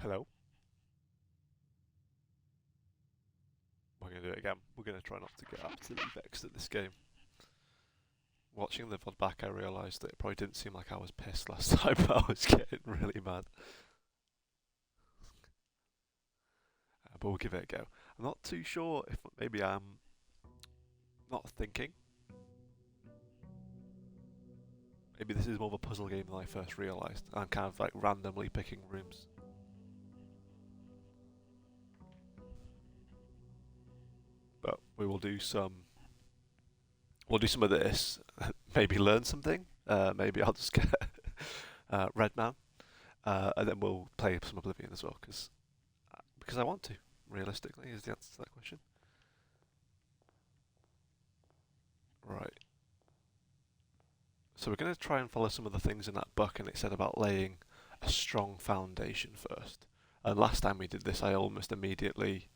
Hello. We're going to do it again. We're going to try not to get absolutely vexed at this game. Watching the VOD back, I realised that it probably didn't seem like I was pissed last time, but I was getting really mad. But we'll give it a go. I'm not too sure if maybe I'm not thinking. Maybe this is more of a puzzle game than I first realised. I'm kind of like randomly picking rooms. But we will do some. We'll do some of this. Maybe learn something. Maybe I'll just get Red Man, and then we'll play some Oblivion as well because I want to. Realistically, is the answer to that question. Right. So we're going to try and follow some of the things in that book, and it said about laying a strong foundation first. And last time we did this, I almost immediately,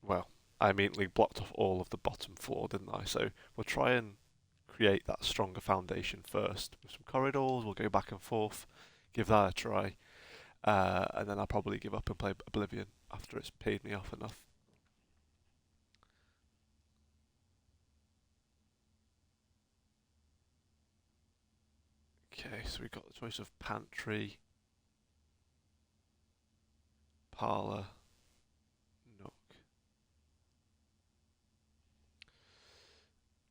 well, I immediately blocked off all of the bottom floor, didn't I? So we'll try and create that stronger foundation first with some corridors. We'll go back and forth, give that a try, and then I'll probably give up and play Oblivion after it's paid me off enough. Okay, so we've got the choice of pantry, parlour, nook.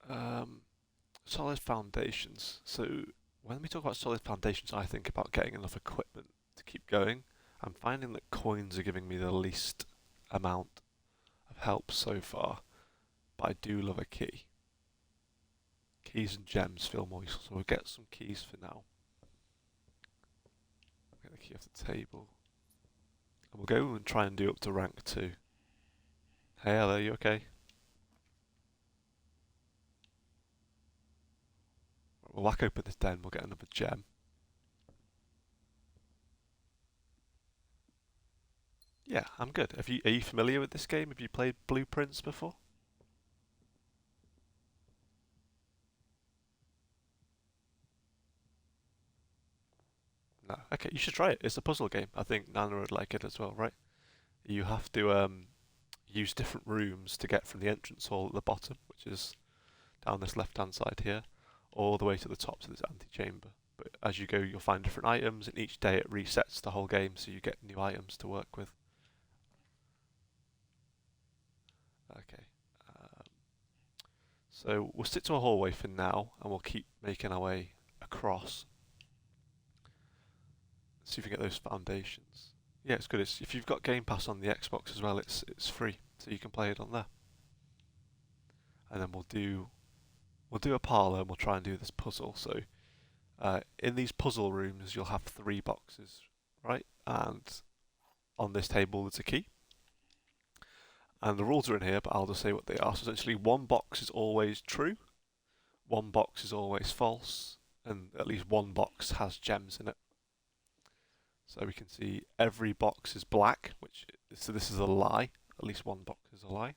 Um, Solid foundations. So when we talk about solid foundations, I think about getting enough equipment to keep going. I'm finding that coins are giving me the least amount of help so far, but I do love a key. Keys and gems feel more useful, so we'll get some keys for now. Get the key off the table. And we'll go and try and do up to rank 2. Hey, hello, you okay? We'll whack open this den, we'll get another gem. Yeah, I'm good. Are you familiar with this game? Have you played Blueprints before? No. Okay, you should try it. It's a puzzle game. I think Nana would like it as well, right? You have to use different rooms to get from the entrance hall at the bottom, which is down this left-hand side here, all the way to the top to this antechamber. But as you go, you'll find different items, and each day it resets the whole game, so you get new items to work with. Okay. Um, so we'll stick to a hallway for now, and we'll keep making our way across. See if we get those foundations. Yeah, it's good. If you've got Game Pass on the Xbox as well, it's free, so you can play it on there. And then we'll do a parlour and we'll try and do this puzzle. So in these puzzle rooms, you'll have 3 boxes, right? And on this table, there's a key. And the rules are in here, but I'll just say what they are. So essentially, one box is always true, one box is always false, and at least one box has gems in it. So we can see every box is black, so this is a lie. At least one box is a lie.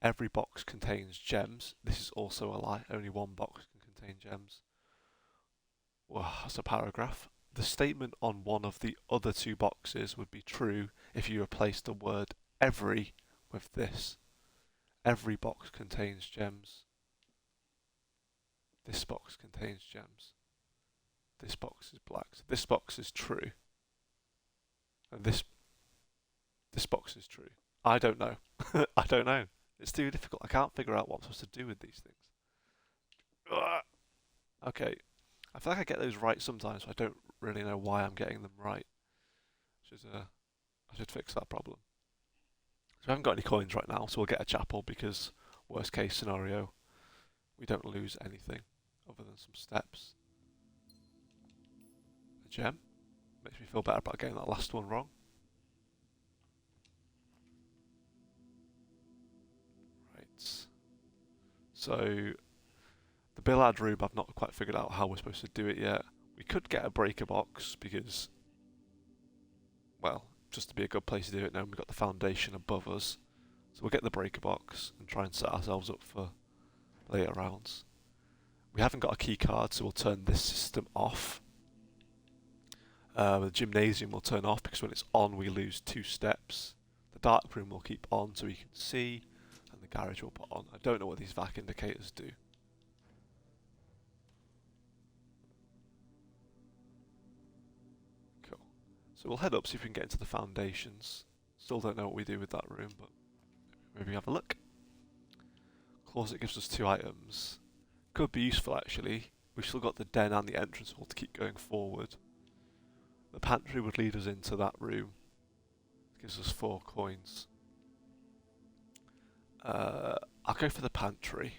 Every box contains gems. This is also a lie. Only one box can contain gems. Well, that's a paragraph. The statement on one of the other 2 boxes would be true if you replace the word every with this. Every box contains gems. This box contains gems. This box is black. So this box is true. And this box is true. I don't know. I don't know. It's too difficult. I can't figure out what I'm supposed to do with these things. Ugh. Okay. I feel like I get those right sometimes, but I don't really know why I'm getting them right. I should fix that problem. So we haven't got any coins right now, so we'll get a chapel because worst case scenario, we don't lose anything other than some steps. A gem. Makes me feel better about getting that last one wrong. Right. So the Billard room, I've not quite figured out how we're supposed to do it yet. We could get a breaker box because, well, just to be a good place to do it now, we've got the foundation above us. So we'll get the breaker box and try and set ourselves up for later rounds. We haven't got a key card, so we'll turn this system off. The gymnasium will turn off because when it's on we lose 2 steps. The dark room will keep on so we can see, and the garage will put on. I don't know what these vac indicators do. Cool. So we'll head up, see if we can get into the foundations. Still don't know what we do with that room, but maybe have a look. Closet gives us 2 items. Could be useful actually. We've still got the den and the entrance hall to keep going forward. The pantry would lead us into that room. It gives us 4 coins. I'll go for the pantry,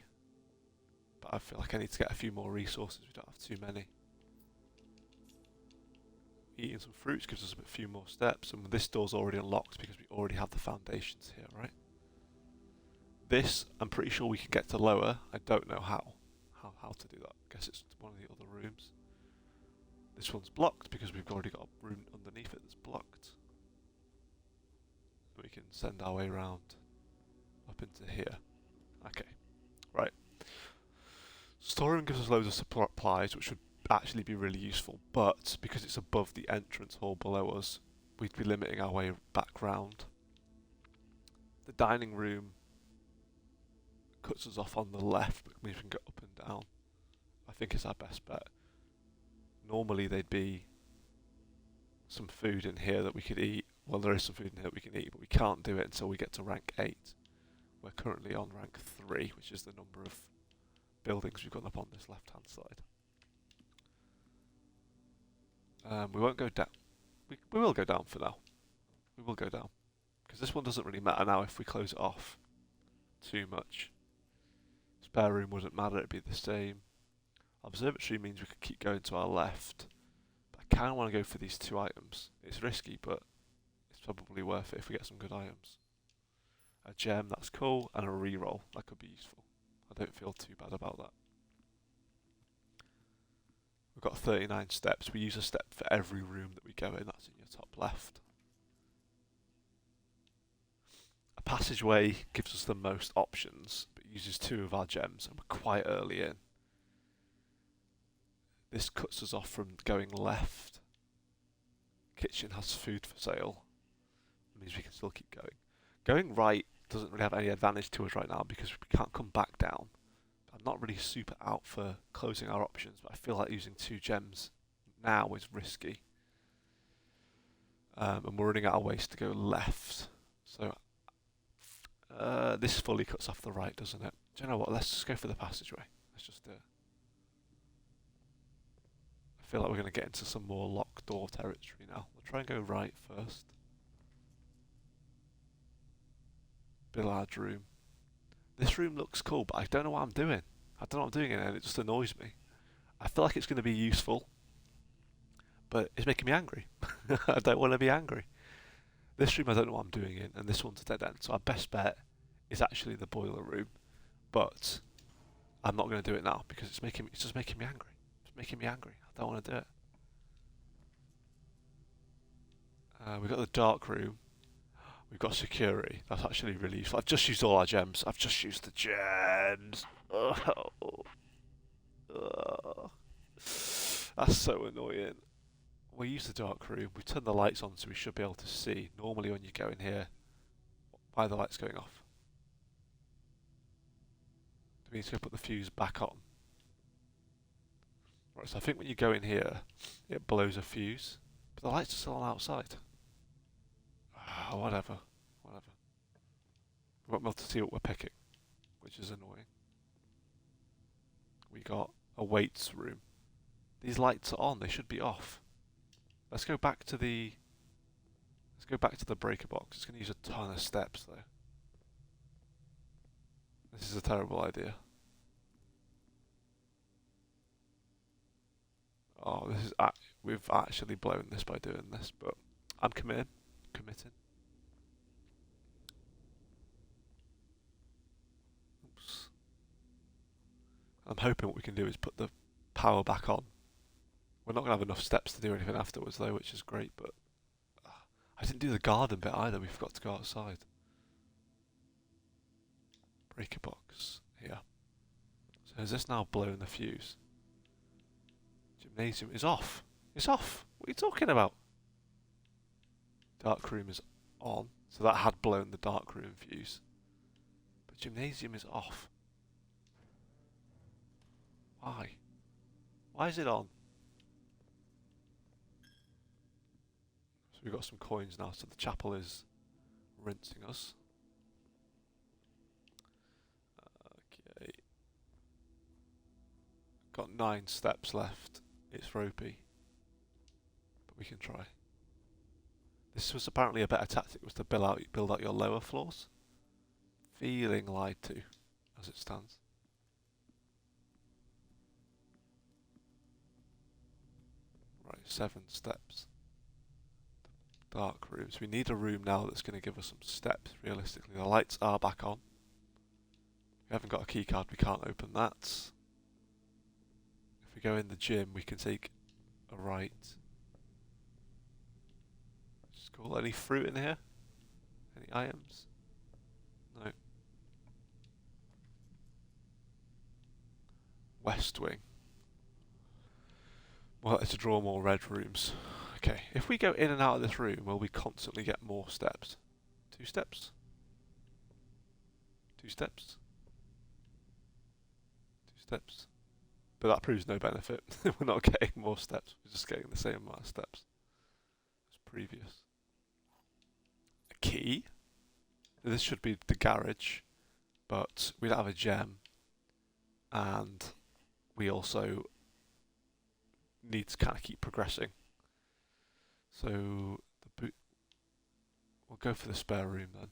but I feel like I need to get a few more resources. We don't have too many. Eating some fruits gives us a few more steps, and this door's already unlocked because we already have the foundations here, right? This, I'm pretty sure we can get to lower. I don't know how to do that. I guess it's one of the other rooms. This one's blocked because we've already got a room underneath it that's blocked. We can send our way around up into here. Okay, right. Storeroom gives us loads of supplies, which would actually be really useful, but because it's above the entrance hall below us, we'd be limiting our way back round. The dining room cuts us off on the left, but we can go up and down. I think it's our best bet. Normally there'd be some food in here that we could eat. Well, there is some food in here that we can eat, but we can't do it until we get to rank 8. We're currently on rank 3, which is the number of buildings we've got up on this left-hand side. We won't go down. We will go down for now. We will go down. Because this one doesn't really matter now if we close it off too much. Spare room wouldn't matter, it'd be the same. Observatory means we could keep going to our left. But I kind of want to go for these 2 items. It's risky, but it's probably worth it if we get some good items. A gem, that's cool, and a reroll, that could be useful. I don't feel too bad about that. We've got 39 steps. We use a step for every room that we go in, that's in your top left. A passageway gives us the most options, but uses 2 of our gems, and we're quite early in. This cuts us off from going left. Kitchen has food for sale. It means we can still keep going. Going right doesn't really have any advantage to us right now because we can't come back down. I'm not really super out for closing our options, but I feel like using 2 gems now is risky. And we're running out of ways to go left. So this fully cuts off the right, doesn't it? Do you know what? Let's just go for the passageway. Let's just do it. I feel like we're going to get into some more locked door territory now. We'll try and go right first. Billiard room. This room looks cool, but I don't know what I'm doing. I don't know what I'm doing in it, and it just annoys me. I feel like it's going to be useful, but it's making me angry. I don't want to be angry. This room I don't know what I'm doing in, and this one's a dead end, so our best bet is actually the boiler room, but I'm not going to do it now because it's just making me angry. It's making me angry. I don't want to do it. We've got the dark room. We've got security. That's actually really useful. I've just used all our gems. I've just used the gems. Oh. That's so annoying. We use the dark room. We turn the lights on so we should be able to see. Normally when you go in here, why are the lights going off? Do we need to go put the fuse back on? Right, so I think when you go in here, it blows a fuse. But the lights are still on outside. Whatever. We won't be able to see what we're picking, which is annoying. We got a weights room. These lights are on, they should be off. Let's go back to the breaker box. It's going to use a ton of steps though. This is a terrible idea. Oh, we've actually blown this by doing this, but I'm committing. Oops. I'm hoping what we can do is put the power back on. We're not going to have enough steps to do anything afterwards though, which is great, but I didn't do the garden bit either, we forgot to go outside. Breaker box, here. So has this now blown the fuse? Gymnasium is off. It's off. What are you talking about? Dark room is on. So that had blown the dark room fuse. But gymnasium is off. Why? Why is it on? So we've got some coins now, so the chapel is rinsing us. Okay. Got 9 steps left. It's ropey. But we can try. This was apparently a better tactic, was to build out your lower floors. Feeling lied to, as it stands. Right, 7 steps. Dark rooms. We need a room now that's going to give us some steps, realistically. The lights are back on. We haven't got a key card, we can't open that. If we go in the gym, we can take a right. Which is cool. Any fruit in here? Any items? No. West wing. Well, it's to draw more red rooms. Okay, if we go in and out of this room, will we constantly get more steps? 2 steps? 2 steps? 2 steps? But that proves no benefit. We're not getting more steps, we're just getting the same amount of steps as previous. A key? This should be the garage, but we don't have a gem, and we also need to kind of keep progressing. So we'll go for the spare room then.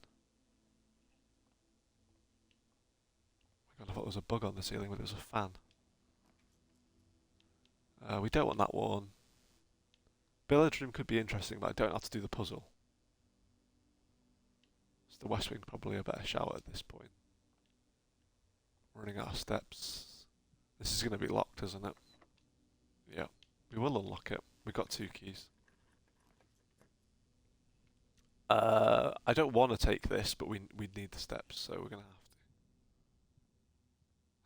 Oh my god, I thought there was a bug on the ceiling, but it was a fan. We don't want that one. Billiard room could be interesting, but I don't have to do the puzzle. So the west wing probably a better shout at this point. Running out of steps. This is going to be locked, isn't it? Yeah, we will unlock it. We've got 2 keys. I don't want to take this, but we need the steps, so we're going to have to.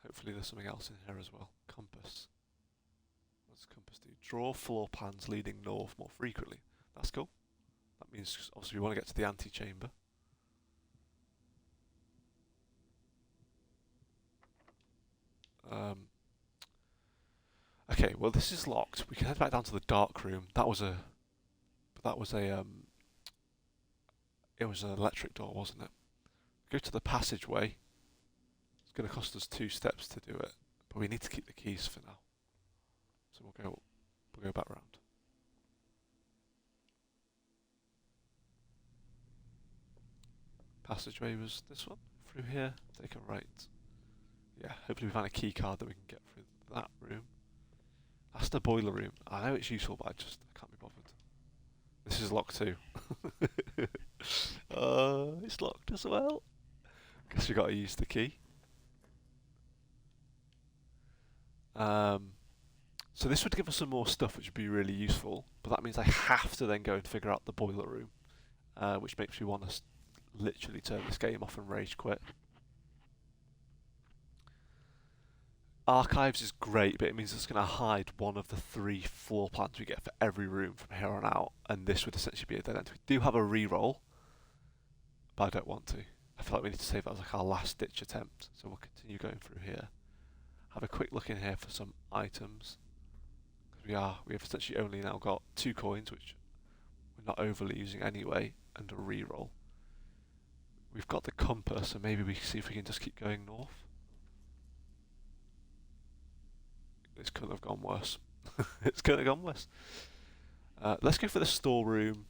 Hopefully there's something else in here as well. Compass. What does compass do? Draw floor plans leading north more frequently. That's cool. That means obviously we want to get to the antechamber. Okay, well this is locked. We can head back down to the dark room. It was an electric door, wasn't it? Go to the passageway. It's going to cost us 2 steps to do it, but we need to keep the keys for now. So we'll go back round. Passageway was this one. Through here, take a right. Yeah, hopefully we find a key card that we can get through that room. That's the boiler room. I know it's useful, but I can't be bothered. This is locked too. It's locked as well. Guess we got to use the key. So this would give us some more stuff, which would be really useful. But that means I have to then go and figure out the boiler room, which makes me want to literally turn this game off and rage quit. Archives is great, but it means it's going to hide one of the 3 floor plans we get for every room from here on out, and this would essentially be a dead end. We do have a re-roll, but I don't want to. I feel like we need to save that as like our last ditch attempt, so we'll continue going through here. Have a quick look in here for some items. We have essentially only now got 2 coins, which we're not overly using anyway, and a re-roll. We've got the compass, so maybe we can see if we can just keep going north. This couldn't have gone worse. It's couldn't have gone worse. Let's go for the storeroom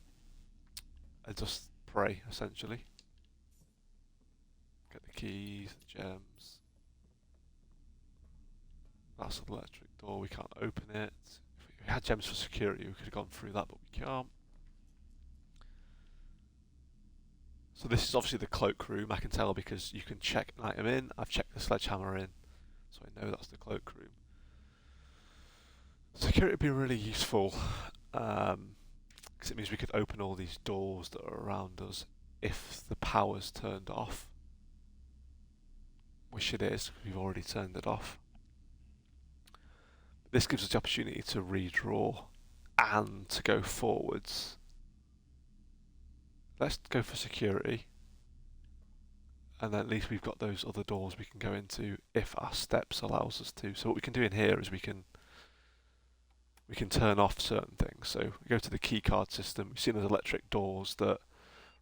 and just pray, essentially. Get the keys, the gems. That's an electric door, we can't open it. If we had gems for security, we could have gone through that, but we can't. So this is obviously the cloak room, I can tell because you can check an item in. I've checked the sledgehammer in, so I know that's the cloak room. Security would be really useful, because it means we could open all these doors that are around us if the power's turned off. Which it is, because we've already turned it off. This gives us the opportunity to redraw and to go forwards. Let's go for security. And then at least we've got those other doors we can go into if our steps allows us to. So what we can do in here is we can turn off certain things. So we go to the keycard system. We've seen there's electric doors that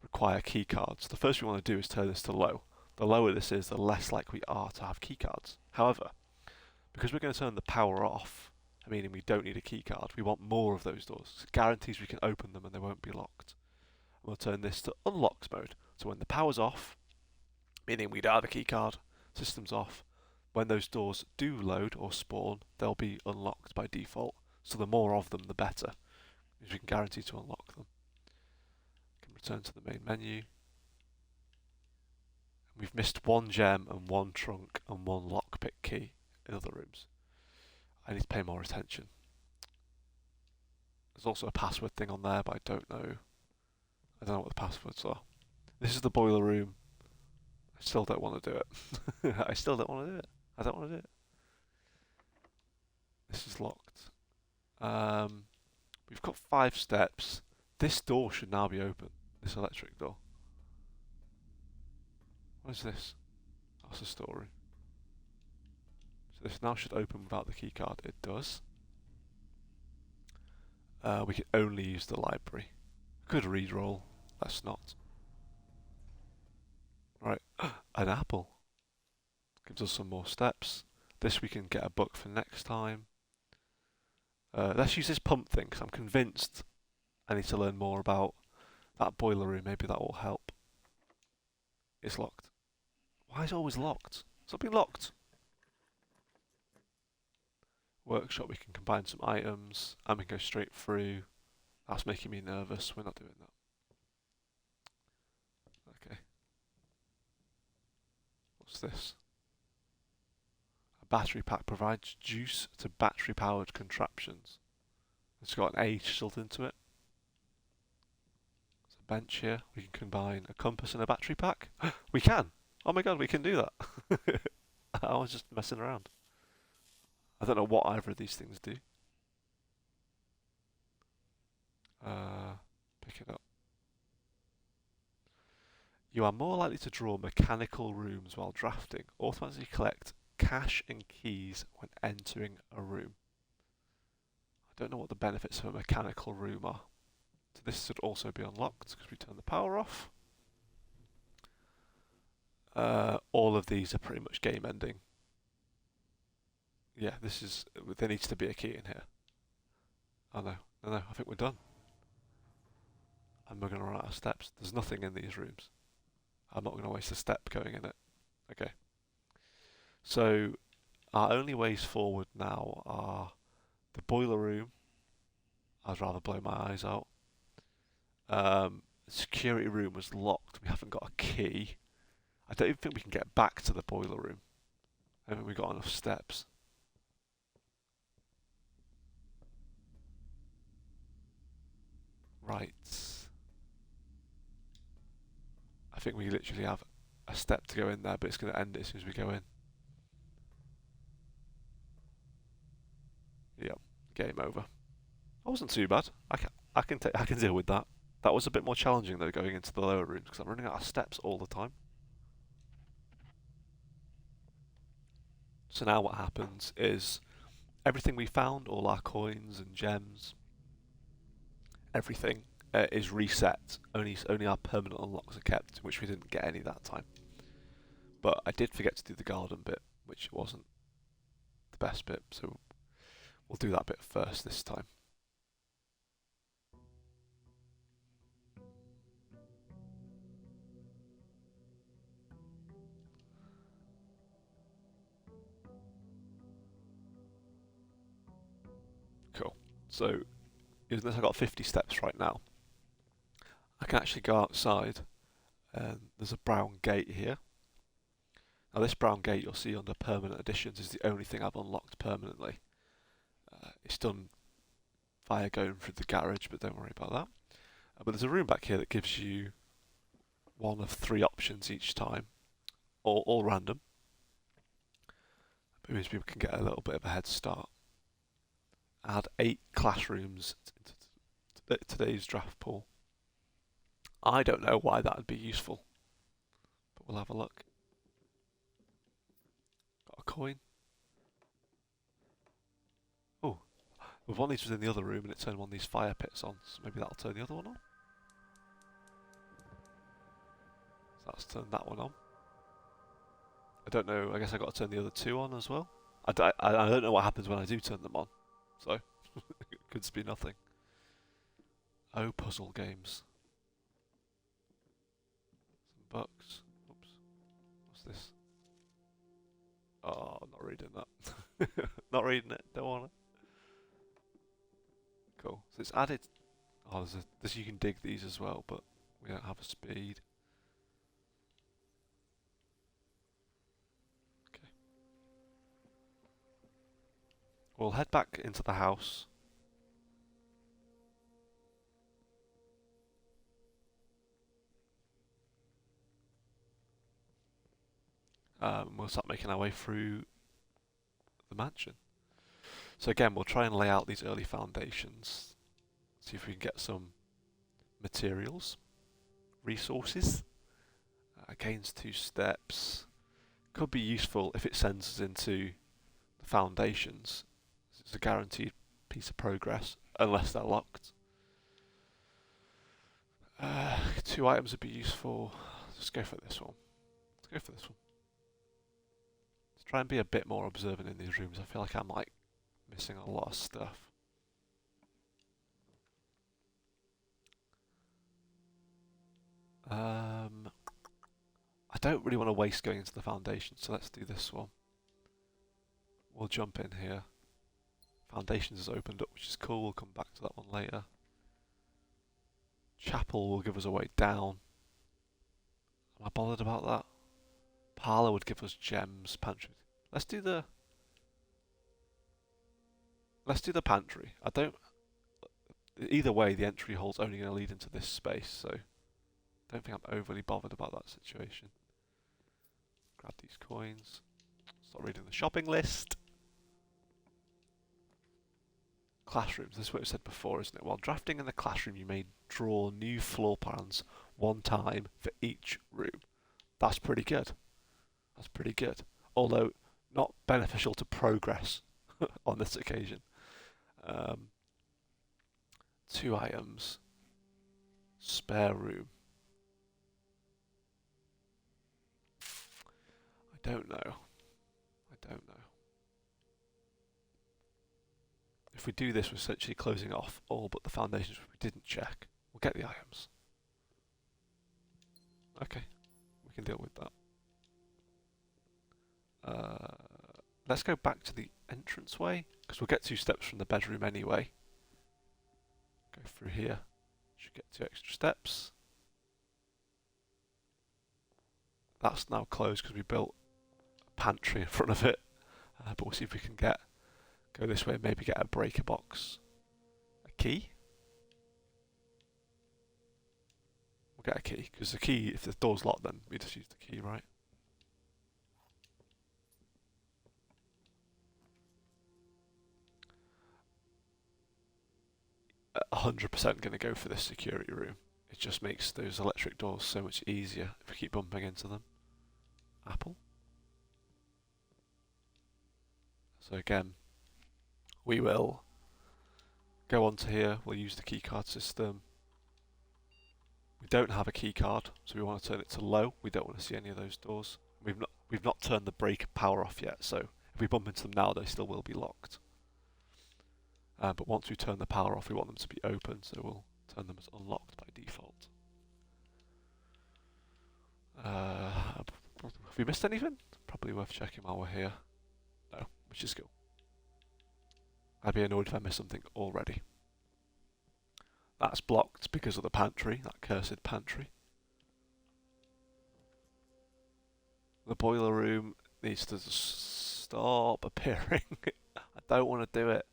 require keycards. The first thing we want to do is turn this to low. The lower this is, the less likely we are to have keycards. However, because we're going to turn the power off, meaning we don't need a keycard, we want more of those doors. It guarantees we can open them and they won't be locked. And we'll turn this to unlocks mode. So when the power's off, meaning we don't have a keycard, system's off, when those doors do load or spawn, they'll be unlocked by default. So the more of them, the better, because we can guarantee to unlock them. We can return to the main menu. We've missed one gem and one trunk and one lockpick key in other rooms. I need to pay more attention. There's also a password thing on there, but I don't know what the passwords are. This is the boiler room. I still don't want to do it. I still don't want to do it. I don't want to do it. This is locked. We've got 5 steps. This door should now be open. This electric door. What is this? That's a story. So this now should open without the keycard. It does. We can only use the library. Could reroll. Let's not. Right, an apple. Gives us some more steps. This we can get a book for next time. Let's use this pump thing, because I'm convinced I need to learn more about that boiler room. Maybe that will help. It's locked. Why is it always locked? It's not been locked. Workshop, we can combine some items, and we can go straight through. That's making me nervous. We're not doing that. Okay. What's this? A battery pack provides juice to battery-powered contraptions. It's got an A chiseled into it. There's a bench here. We can combine a compass and a battery pack. We can! Oh my god, we can do that! I was just messing around. I don't know what either of these things do. Pick it up. You are more likely to draw mechanical rooms while drafting. Automatically collect cash and keys when entering a room. I don't know what the benefits of a mechanical room are. So this should also be unlocked because we turn the power off. All of these are pretty much game ending. Yeah, there needs to be a key in here. Oh no, I think we're done. And we're going to run out of steps. There's nothing in these rooms. I'm not going to waste a step going in it. Okay. So, our only ways forward now are the boiler room. I'd rather blow my eyes out. Security room was locked. We haven't got a key. I don't even think we can get back to the boiler room. I don't think we've got enough steps. Right. I think we literally have a step to go in there, but it's going to end it as soon as we go in. Yep, game over. That wasn't too bad. I can deal with that. That was a bit more challenging though, going into the lower rooms, because I'm running out of steps all the time. So now what happens is everything we found, all our coins and gems, everything is reset. Only our permanent unlocks are kept, which we didn't get any that time. But I did forget to do the garden bit, which wasn't the best bit, so we'll do that bit first this time. Cool. So, even though I've got 50 steps right now, I can actually go outside and there's a brown gate here. Now this brown gate you'll see under permanent additions is the only thing I've unlocked permanently. It's done via going through the garage, but don't worry about that. But there's a room back here that gives you one of 3 options each time, all random. It means people can get a little bit of a head start. add 8 classrooms to today's draft pool. I don't know why that would be useful, but we'll have a look. Got a coin. Oh, one of these was in the other room and it turned one of these fire pits on, so maybe that'll turn the other one on. So that's turned that one on. I don't know, I guess I got to turn the other 2 on as well. I don't know what happens when I do turn them on, so it could just be nothing. Oh, puzzle games. Some bucks. Oops. What's this? Oh, I'm not reading that. Not reading it, don't want it. Cool. So it's added. Oh, there's you can dig these as well, but we don't have a speed. Okay. We'll head back into the house. We'll start making our way through the mansion. So again, we'll try and lay out these early foundations. See if we can get some materials, resources. Gains 2 steps. Could be useful if it sends us into the foundations. It's a guaranteed piece of progress, unless they're locked. 2 items would be useful. Let's go for this one. Let's go for this one. Let's try and be a bit more observant in these rooms. I feel like I'm like missing a lot of stuff. I don't really want to waste going into the foundation, so let's do this one. We'll jump in here. Foundations has opened up, which is cool. We'll come back to that one later. Chapel will give us a way down. Am I bothered about that? Parlour would give us gems. Pantry. Let's do the pantry. I don't. Either way, the entry hole's only going to lead into this space, so I don't think I'm overly bothered about that situation. Grab these coins. Start reading the shopping list. Classrooms. This is what I said before, isn't it? While drafting in the classroom, you may draw new floor plans 1 time for each room. That's pretty good. That's pretty good. Although not beneficial to progress on this occasion. 2 items. Spare room. I don't know. I don't know. If we do this, we're essentially closing off all but the foundations we didn't check. We'll get the items. Okay, we can deal with that. Let's go back to the entranceway, because we'll get 2 steps from the bedroom anyway. Go through here. Should get 2 extra steps. That's now closed because we built a pantry in front of it. But we'll see if we can go this way and maybe get a breaker box. A key? We'll get a key, because the key, if the door's locked, then we just use the key, right? 100% going to go for this security room. It just makes those electric doors so much easier if we keep bumping into them. Apple. So again, we will go onto here, we'll use the keycard system. We don't have a keycard, so we want to turn it to low. We don't want to see any of those doors. We've not turned the brake power off yet, so if we bump into them now, they still will be locked. But once we turn the power off, we want them to be open, so we'll turn them as unlocked by default. Have we missed anything? Probably worth checking while we're here. No, which is cool. I'd be annoyed if I missed something already. That's blocked because of the pantry, that cursed pantry. The boiler room needs to stop appearing. I don't want to do it.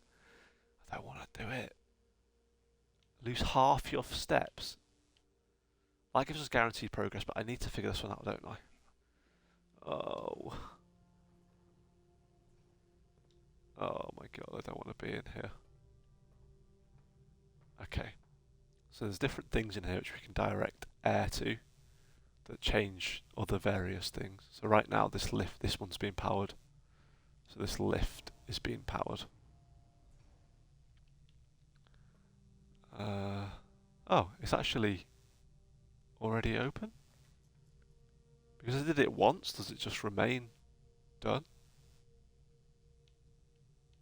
I don't want to do it. Lose half your steps. That gives us guaranteed progress, but I need to figure this one out, don't I? Oh. Oh my god, I don't want to be in here. Okay, so there's different things in here which we can direct air to that change other various things. So right now this lift, this one's being powered. So this lift is being powered. Oh, it's actually already open? Because I did it once, does it just remain done?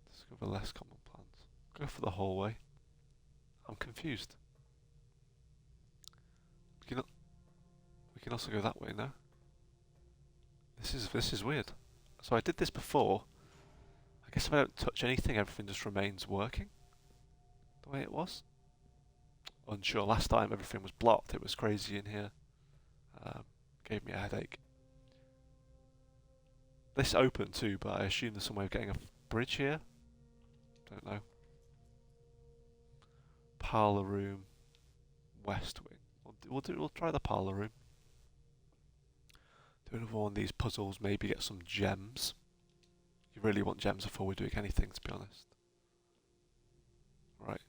Let's go for less common plans. Go for the hallway. I'm confused. We can also go that way now. This is weird. So I did this before. I guess if I don't touch anything, everything just remains working the way it was. Unsure. Last time everything was blocked. It was crazy in here. Gave me a headache. This opened too, but I assume there's some way of getting a bridge here. Don't know. Parlour room, west wing. We'll try the parlour room. Do another one of these puzzles. Maybe get some gems. You really want gems before we're doing anything, to be honest. Right.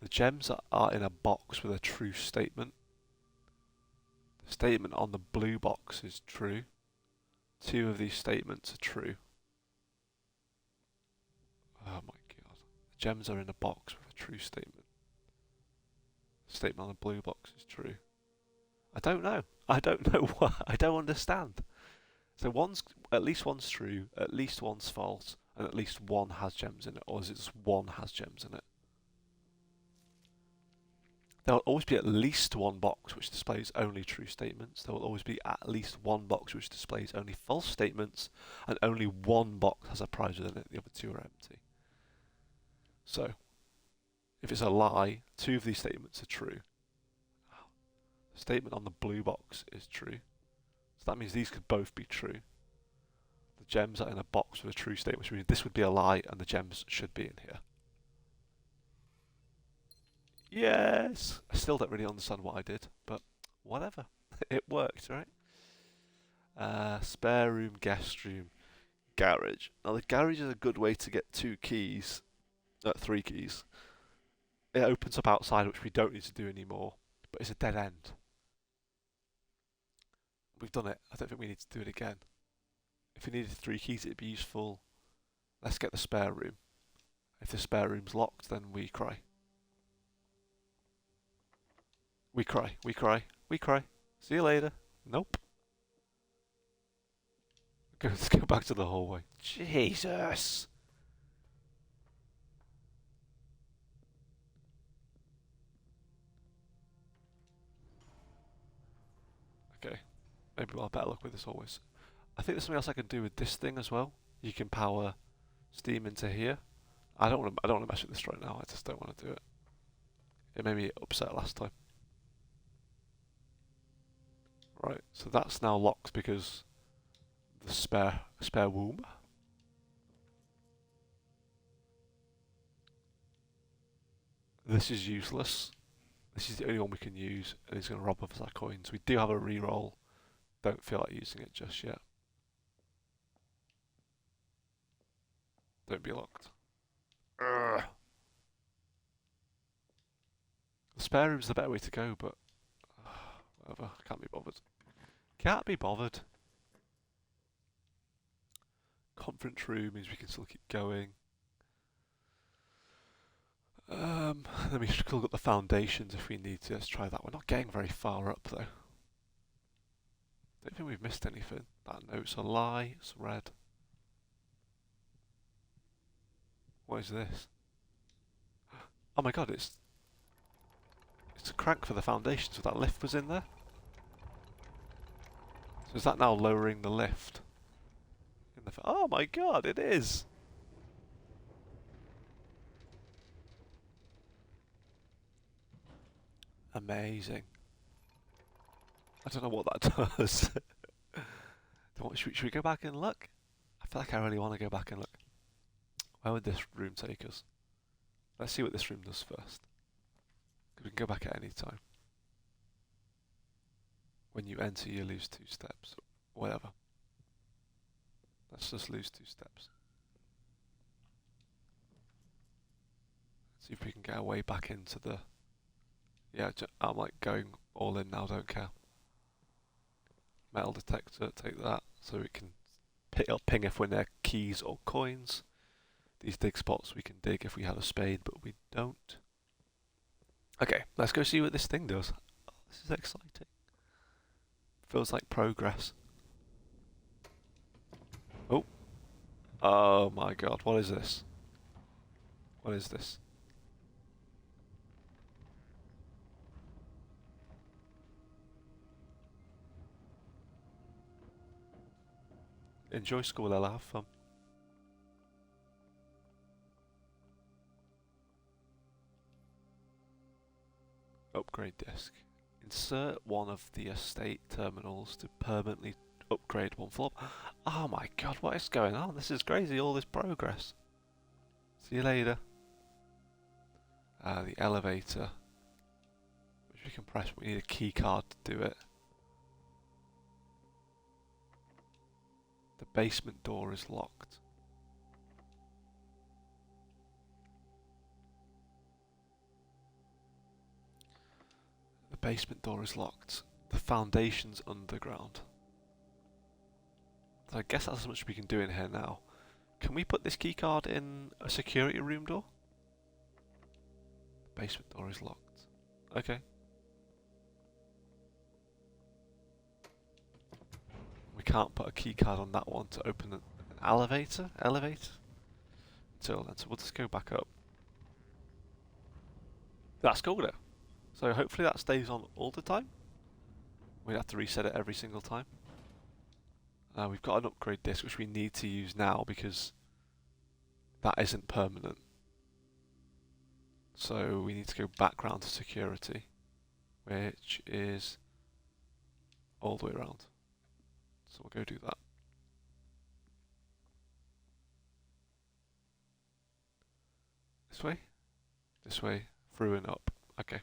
The gems are in a box with a true statement. The statement on the blue box is true. 2 of these statements are true. Oh my god. The gems are in a box with a true statement. The statement on the blue box is true. I don't know. I don't know why. I don't understand. So at least one's true, at least one's false, and at least one has gems in it, or is it just one has gems in it? There will always be at least one box which displays only true statements. There will always be at least one box which displays only false statements, and only one box has a prize within it. The other 2 are empty. So, if it's a lie, 2 of these statements are true. The statement on the blue box is true. So that means these could both be true. The gems are in a box with a true statement, which means this would be a lie, and the gems should be in here. Yes! I still don't really understand what I did, but whatever. It worked, right? Spare room, guest room, garage. Now the garage is a good way to get 3 keys. It opens up outside, which we don't need to do anymore, but it's a dead end. We've done it. I don't think we need to do it again. If we needed 3 keys, it'd be useful. Let's get the spare room. If the spare room's locked, then we cry. We cry, we cry, we cry. See you later. Nope. Okay, let's go back to the hallway. Jesus! Okay, maybe we'll have better luck with this always. I think there's something else I can do with this thing as well. You can power steam into here. I don't want to mess with this right now. I just don't want to do it. It made me upset last time. Right, so that's now locked because the spare womb. This is useless. This is the only one we can use, and it's going to rob us our coins. We do have a reroll. Don't feel like using it just yet. Don't be locked. Urgh. The spare room's the better way to go, but whatever. Can't be bothered. Can't be bothered. Conference room means we can still keep going. Then we should look at the foundations if we need to. Let's try that. We're not getting very far up though. Don't think we've missed anything. That note's a lie. It's red. What is this? Oh my god, it's a crank for the foundation, so that lift was in there? So is that now lowering the lift? Oh my god, it is! Amazing. I don't know what that does. Should we go back and look? I feel like I really want to go back and look. Where would this room take us? Let's see what this room does first. Because we can go back at any time. When you enter, you lose 2 steps. Whatever. Let's just lose 2 steps. See if we can get our way back into the... Yeah, I'm like going all in now, don't care. Metal detector, take that, so we can it'll ping if we're near keys or coins. These dig spots we can dig if we have a spade, but we don't. Okay, let's go see what this thing does. Oh, this is exciting. Feels like progress. Oh. Oh my god, what is this? What is this? Enjoy school, Ella, have fun. Upgrade disk. Insert one of the estate terminals to permanently upgrade one floor. Oh my god, what is going on? This is crazy, all this progress. See you later. The elevator, which we can press, but we need a key card to do it. The basement door is locked. The basement door is locked. The foundation's underground. So I guess that's as much as we can do in here now. Can we put this key card in a security room door? The basement door is locked. Okay. We can't put a key card on that one to open an elevator? Until then, so we'll just go back up. That's cool though. So hopefully that stays on all the time. We'd have to reset it every single time. We've got an upgrade disk which we need to use now because that isn't permanent. So we need to go back round to security, which is all the way around. So we'll go do that. This way? This way, through and up. Okay.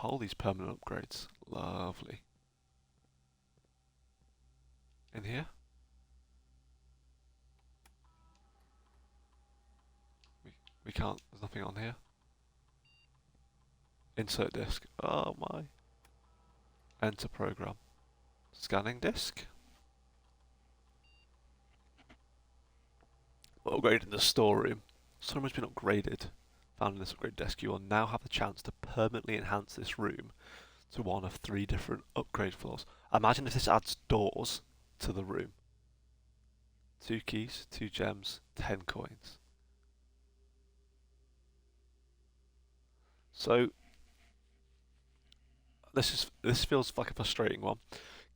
All these permanent upgrades. Lovely. In here? We can't, there's nothing on here. Insert disk. Oh my. Enter program. Scanning disk. Upgrading the storeroom. Storeroom has been upgraded. Found in this upgrade desk, you will now have the chance to permanently enhance this room to one of 3 different upgrade floors. Imagine if this adds doors to the room. 2 keys, 2 gems, 10 coins. So this feels like a frustrating one.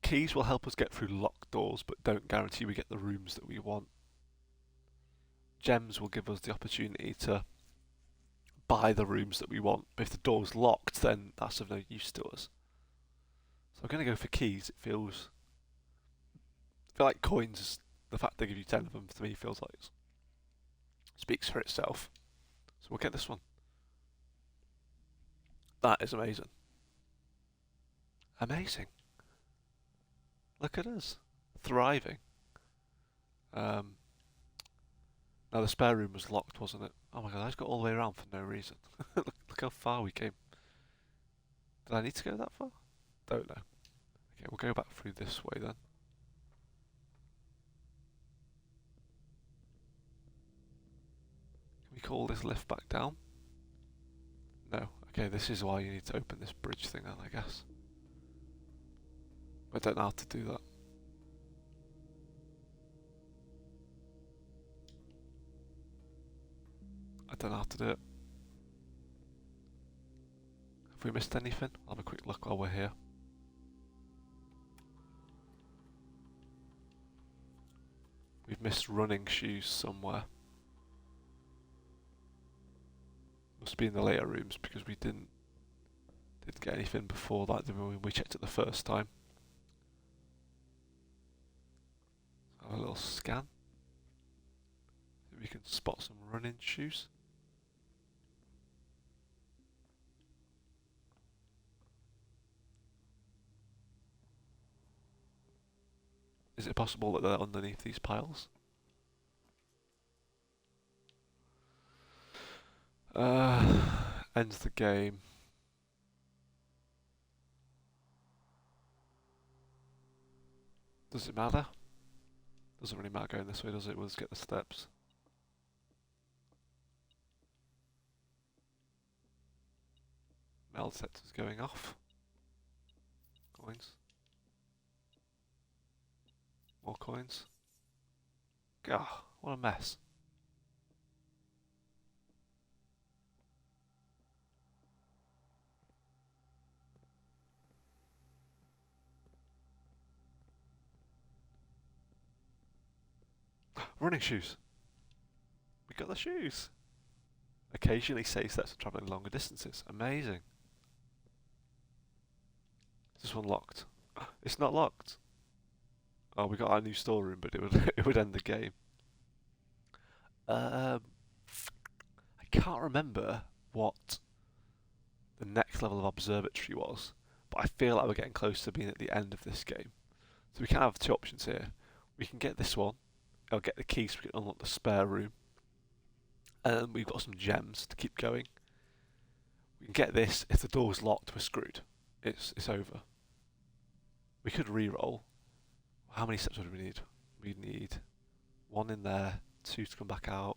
Keys will help us get through locked doors, but don't guarantee we get the rooms that we want. Gems will give us the opportunity to buy the rooms that we want, but if the door's locked, then that's of no use to us. So I'm going to go for keys. I feel like coins, the fact they give you 10 of them, to me feels like it speaks for itself. So we'll get this one. That is amazing. Amazing. Look at us. Thriving. Now the spare room was locked, wasn't it? Oh my god, I just got all the way around for no reason. look how far we came. Did I need to go that far? Don't know. Okay, we'll go back through this way then. Can we call this lift back down? No. Okay, this is why you need to open this bridge thing then, I guess. I don't know how to do that. I don't know how to do it. Have we missed anything? I'll have a quick look while we're here. We've missed running shoes somewhere. Must be in the later rooms because we didn't get anything before that when we checked it the first time. Have a little scan. See if we can spot some running shoes. Is it possible that they're underneath these piles? Ends the game. Does it matter? Doesn't really matter going this way, does it? We'll just get the steps. Meld sector's going off. Coins. More coins. Gah, what a mess. Running shoes. We got the shoes. Occasionally saves steps for travelling longer distances. Amazing. Is this one locked? It's not locked. Oh, we got our new storeroom, but it would it would end the game. I can't remember what the next level of observatory was, but I feel like we're getting close to being at the end of this game. So we can have two options here. We can get this one. I'll get the key so we can unlock the spare room. And we've got some gems to keep going. We can get this. If the door's locked, we're screwed. It's over. We could re-roll. How many steps would we need? We need one in there, two to come back out,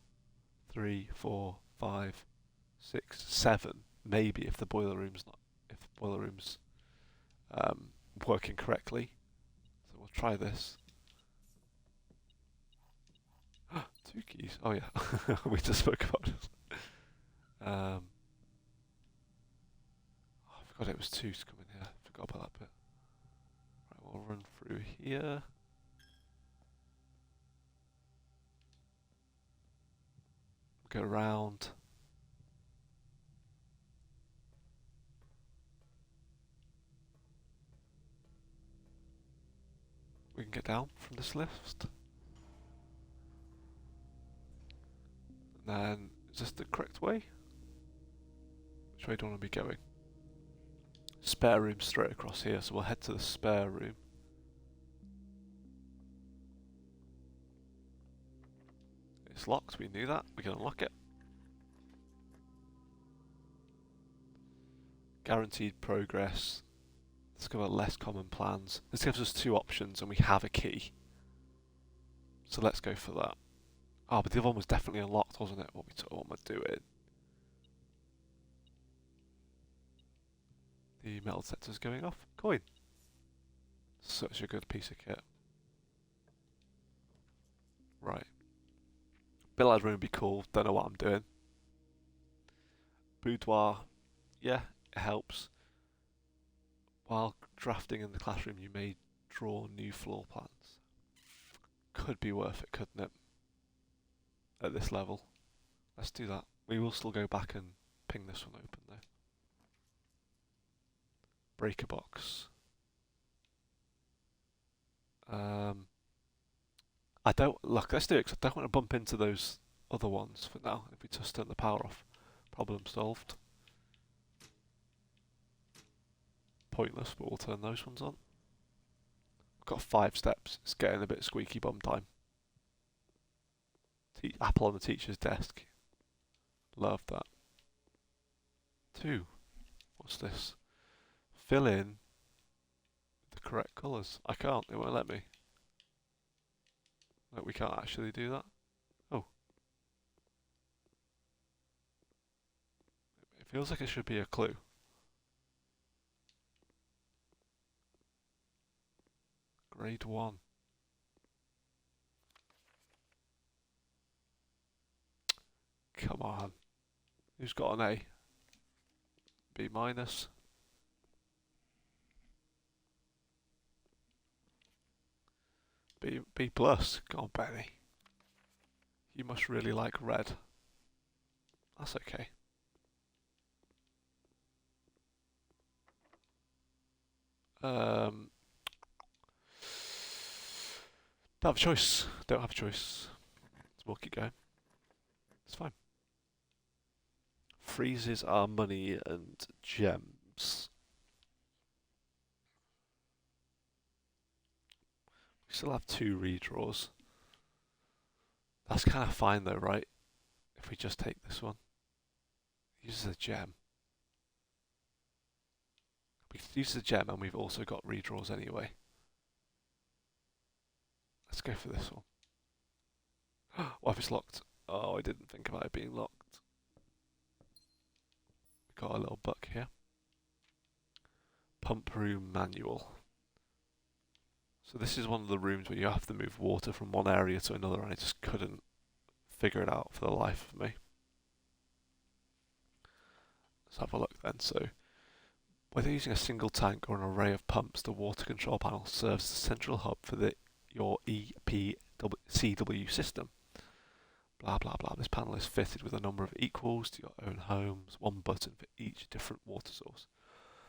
3, 4, 5, 6, 7. Maybe if the boiler room's working correctly. So we'll try this. Two keys. Oh yeah, we just spoke about it. I forgot it was two to come in here. Forgot about that bit. Right, we'll run through here. Go around. We can get down from this lift. And then, is this the correct way? Which way do you want to be going? Spare room straight across here, so we'll head to the spare room. It's locked, we knew that. We can unlock it. Guaranteed progress. Discover less common plans. This gives us two options and we have a key. So let's go for that. Oh, but the other one was definitely unlocked, wasn't it? What we're doing. The metal detector's going off. Coin. Such a good piece of kit. Right. Billiard room would be cool. Don't know what I'm doing. Boudoir. Yeah, it helps. While drafting in the classroom, you may draw new floor plans. Could be worth it, couldn't it? At this level. Let's do that. We will still go back and ping this one open though. Breaker box. I don't look. Let's do it because I don't want to bump into those other ones for now. If we just turn the power off, problem solved. Pointless, but we'll turn those ones on. We've got 5 steps. It's getting a bit squeaky bum time. Apple on the teacher's desk. Love that. 2. What's this? Fill in the correct colours. I can't. It won't let me. No, we can't actually do that. Oh. It feels like it should be a clue. Grade 1. Come on. Who's got an A? B minus. B plus. Go on, Benny. You must really like red. That's okay. Don't have a choice. Don't have a choice. We'll keep going. It's fine. Freezes our money and gems. We still have 2 redraws. That's kind of fine though, right? If we just take this one. Uses a gem. We could use the gem, and we've also got redraws anyway. Let's go for this one. What if it's locked? Oh, I didn't think about it being locked. We've got a little book here. Pump room manual. So this is one of the rooms where you have to move water from one area to another, and I just couldn't figure it out for the life of me. Let's have a look then. So whether using a single tank or an array of pumps, the water control panel serves as a central hub for your EPCW system. Blah blah blah. This panel is fitted with a number of equals to your own homes, one button for each different water source.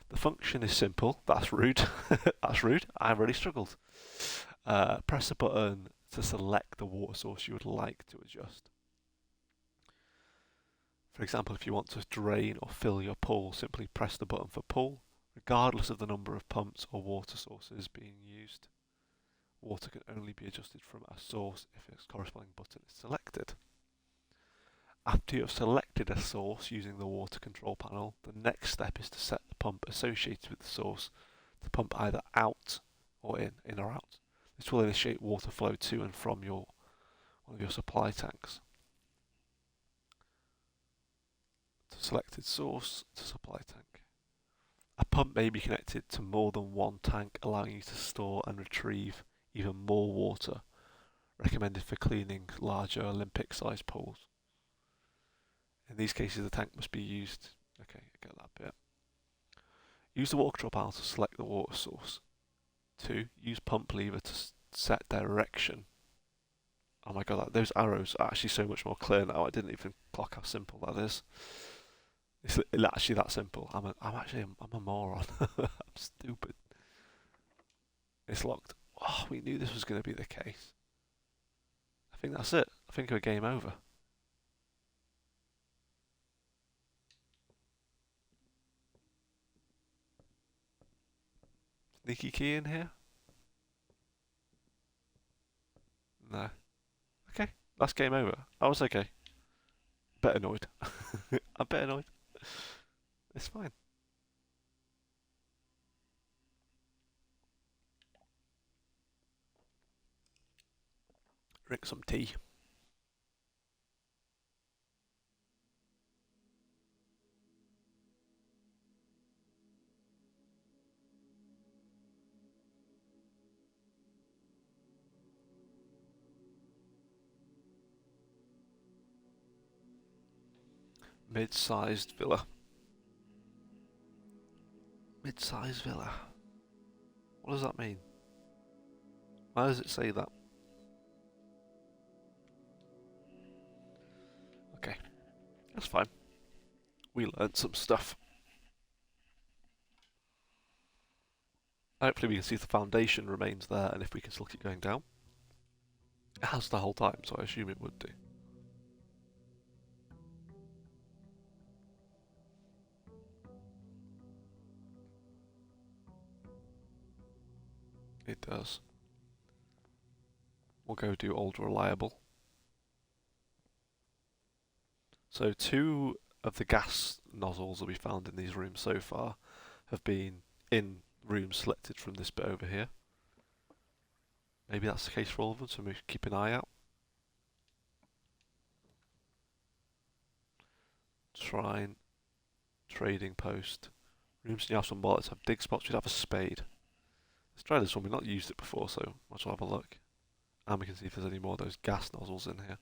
The function is simple. That's rude. That's rude. I really struggled. Press a button to select the water source you would like to adjust. For example, if you want to drain or fill your pool, simply press the button for pool, regardless of the number of pumps or water sources being used. Water can only be adjusted from a source if its corresponding button is selected. After you have selected a source using the water control panel, the next step is to set the pump associated with the source to pump either out or in or out. This will initiate water flow to and from one of your supply tanks. To selected source to supply tank. A pump may be connected to more than one tank, allowing you to store and retrieve even more water, recommended for cleaning larger Olympic-sized pools. In these cases, the tank must be used. Okay, I get that bit. Use the water control panel to select the water source. 2. Use pump lever to set direction. Oh my god, those arrows are actually so much more clear now. I didn't even clock how simple that is. It's actually that simple. I'm a moron. I'm stupid. It's locked. Oh, we knew this was going to be the case. I think that's it. I think we're game over. Sneaky key in here? No. Okay, that's game over. I was okay. Bit annoyed. I'm a bit annoyed. It's fine. Drink some tea. Mid-sized villa. Mid-sized villa. What does that mean? Why does it say that? Okay, that's fine. We learned some stuff. Hopefully we can see if the foundation remains there and if we can still keep going down. It has the whole time, so I assume it would do. It does. We'll go do old reliable. So 2 of the gas nozzles that we found in these rooms so far have been in rooms selected from this bit over here. Maybe that's the case for all of them, so we keep an eye out. Shrine, trading post. Rooms in the house and wallets have dig spots. We'd have a spade. Let's try this one. We've not used it before, so might as well have a look. And we can see if there's any more of those gas nozzles in here.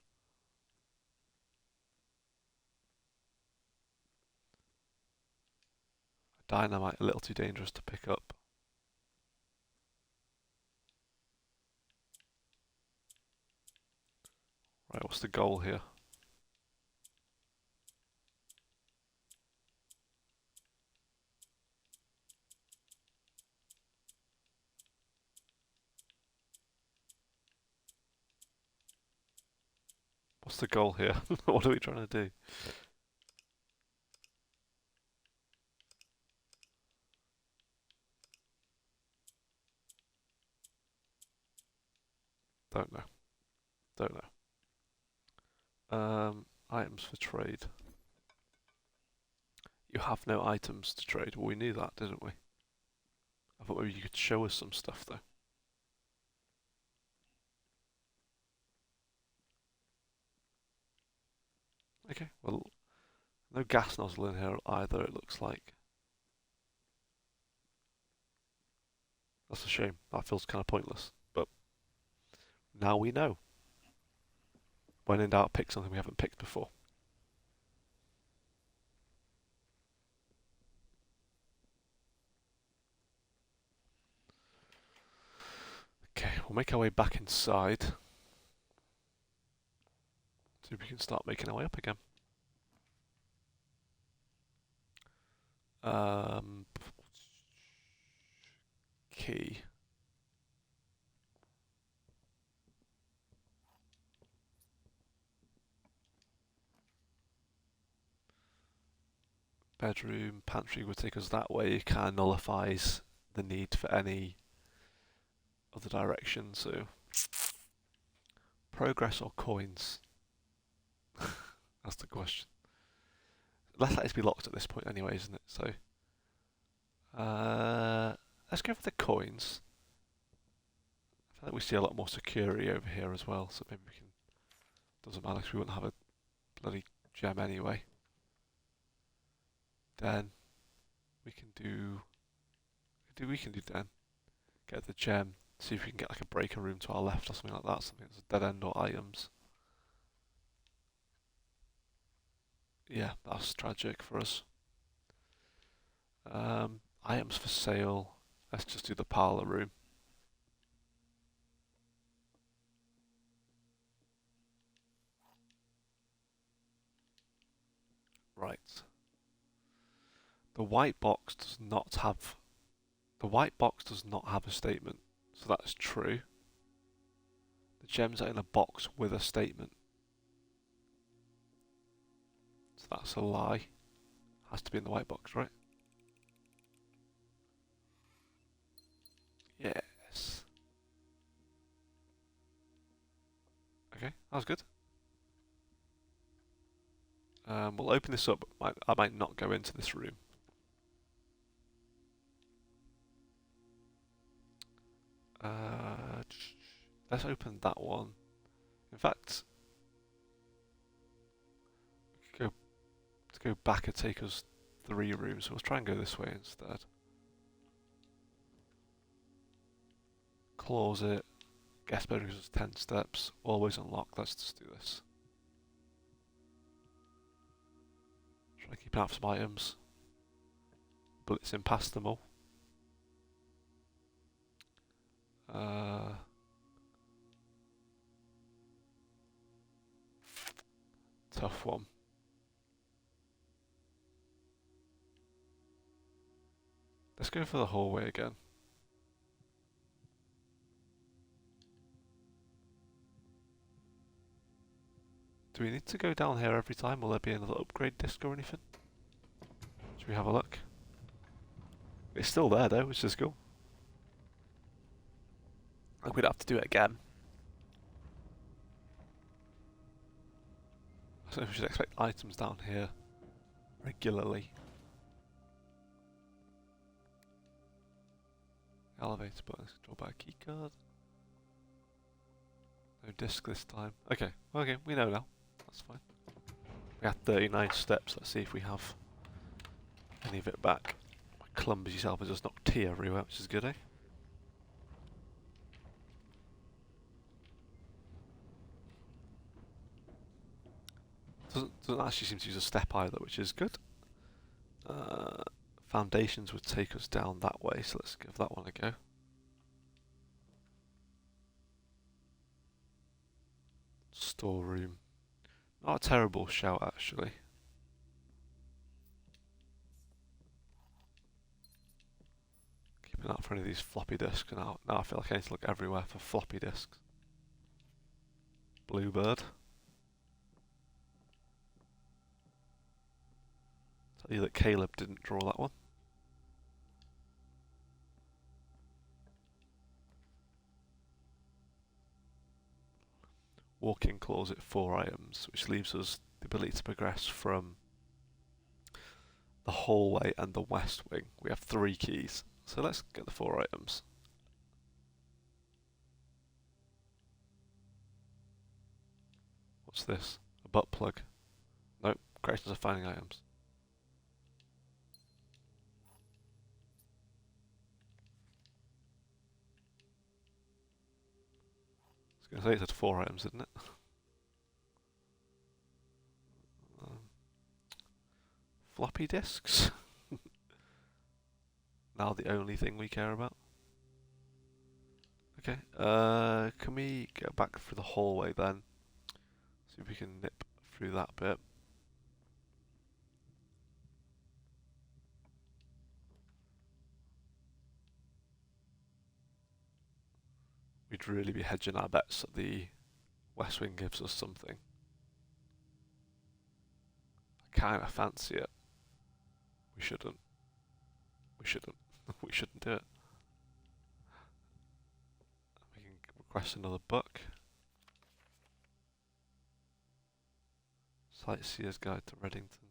Dynamite, a little too dangerous to pick up. Right, what's the goal here? What's the goal here? What are we trying to do? Don't know. Don't know. Items for trade. You have no items to trade. Well, we knew that, didn't we? I thought maybe you could show us some stuff, though. Okay, well, no gas nozzle in here either, it looks like. That's a shame. That feels kind of pointless. But now we know. When in doubt, pick something we haven't picked before. Okay, we'll make our way back inside. See if we can start making our way up again. Key. Bedroom, pantry would take us that way. It kind of nullifies the need for any other direction, so... Progress or coins? That's the question. Less likely to be locked at this point anyway, isn't it? So... let's go for the coins. I feel like we see a lot more security over here as well, so maybe we can... Doesn't matter because we wouldn't have a bloody gem anyway. Then we can do then get the gem, see if we can get like a breaker room to our left or something like that, something that's a dead end or items. Yeah, that's tragic for us. Items for sale. Let's just do the parlour room. Right. The white box does not have a statement, so that's true. The gems are in a box with a statement. So that's a lie. Has to be in the white box, right? Yes. Okay, that was good. We'll open this up. I might not go into this room. Let's open that one. In fact, to go back and take us 3 rooms. So let's try and go this way instead. Closet. Guest bedroom is 10 steps. Always unlocked. Let's just do this. Try to keep an eye for some items. Blitzing past them all. Tough one. Let's go for the hallway again. Do we need to go down here every time? Will there be another upgrade disc or anything? Should we have a look? It's still there though, which is cool. I think we'd have to do it again. So we should expect items down here regularly. Elevator button is controlled by a keycard. No disc this time. Okay, okay, we know now. That's fine. We had 39 steps. Let's see if we have any of it back. My clumsy self has just knocked tea everywhere, which is good, eh? Doesn't actually seem to use a step either, which is good. Foundations would take us down that way, so let's give that one a go. Storeroom. Not a terrible shout, actually. Keeping out for any of these floppy disks. Now I feel like I need to look everywhere for floppy disks. Bluebird. Tell you that Caleb didn't draw that one. Walk-in closet, 4 items, which leaves us the ability to progress from the hallway and the west wing. We have 3 keys. So let's get the 4 items. What's this? A butt plug. Nope. Creations of finding items. I was going to say it said 4 items, didn't it? Um, floppy disks. Now the only thing we care about. Okay. Can we go back through the hallway then? See if we can nip through that bit. We'd really be hedging our bets that the west wing gives us something. I kind of fancy it. We shouldn't. We shouldn't. We shouldn't do it. We can request another book. Sightseer's Guide to Reddington.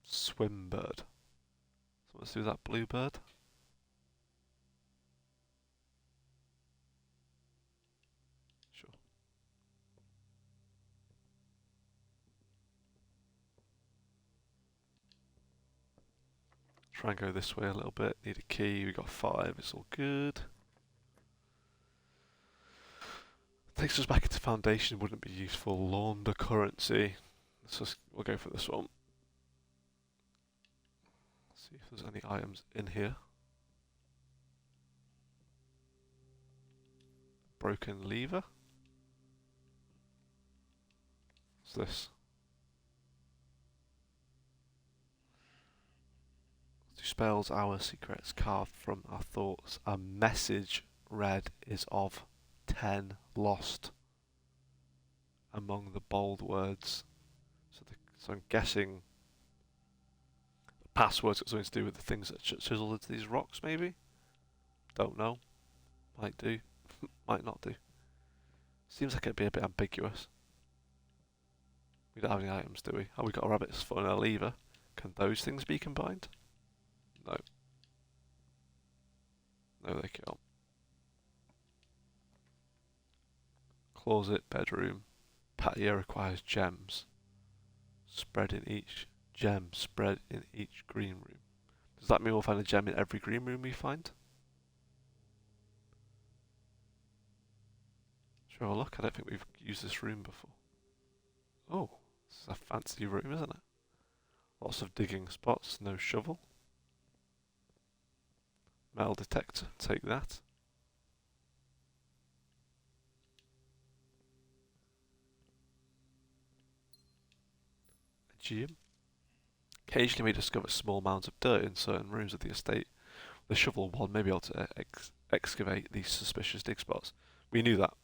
Swimbird. So let's do that bluebird. Sure. Try and go this way a little bit. Need a key. We got 5. It's all good. Takes us back into foundation. Wouldn't be useful. Launder currency. We'll go for this one. See if there's any items in here. Broken lever. What's this? Two spells, our secrets carved from our thoughts. A message read is of 10 lost among the bold words. So I'm guessing the password's got something to do with the things that chisel into these rocks, maybe? Don't know. Might do. Might not do. Seems like it'd be a bit ambiguous. We don't have any items, do we? Oh, we got a rabbit's foot and a lever. Can those things be combined? No. No, they can't. Closet, bedroom. Patio requires gems. Spread in each gem, spread in each green room. Does that mean we'll find a gem in every green room we find? Sure, have a look. I don't think we've used this room before. Oh, this is a fancy room, isn't it? Lots of digging spots, no shovel. Metal detector, take that. A gym. Occasionally we discover small mounds of dirt in certain rooms of the estate. The shovel one may be able to excavate these suspicious dig spots. We knew that.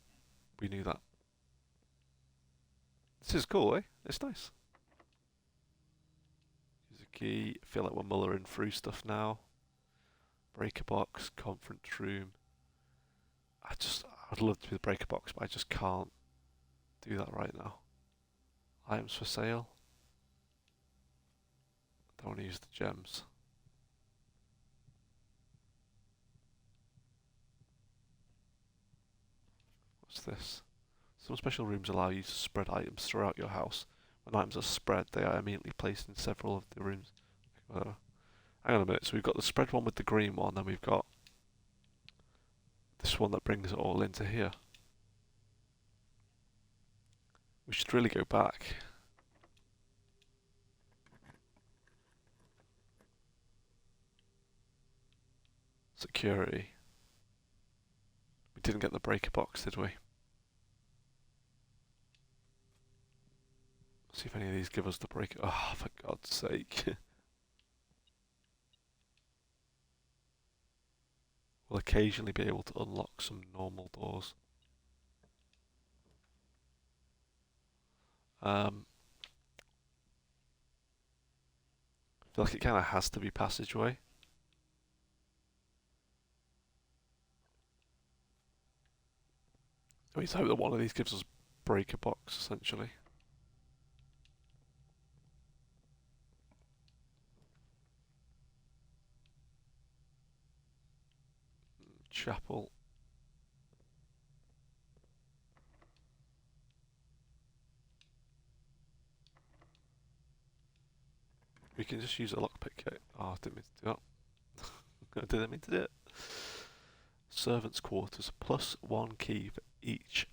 We knew that. This is cool, eh? It's nice. Use a key. Feel like we're mullering through stuff now. Breaker box, conference room. I'd love to be the breaker box, but I just can't do that right now. Items for sale. Don't want to use the gems. What's this? Some special rooms allow you to spread items throughout your house. When items are spread, they are immediately placed in several of the rooms. Hang on a minute, so we've got the spread one with the green one, then we've got this one that brings it all into here. We should really go back. Security. We didn't get the breaker box, did we? See if any of these give us the breaker. Oh, for God's sake. We'll occasionally be able to unlock some normal doors. I feel like it kind of has to be passageway. We just hope that one of these gives us breaker box, essentially. chapel. We can just use a lockpick kit. Oh, I didn't mean to do that. I didn't mean to do it. Servants' quarters, +1 key for each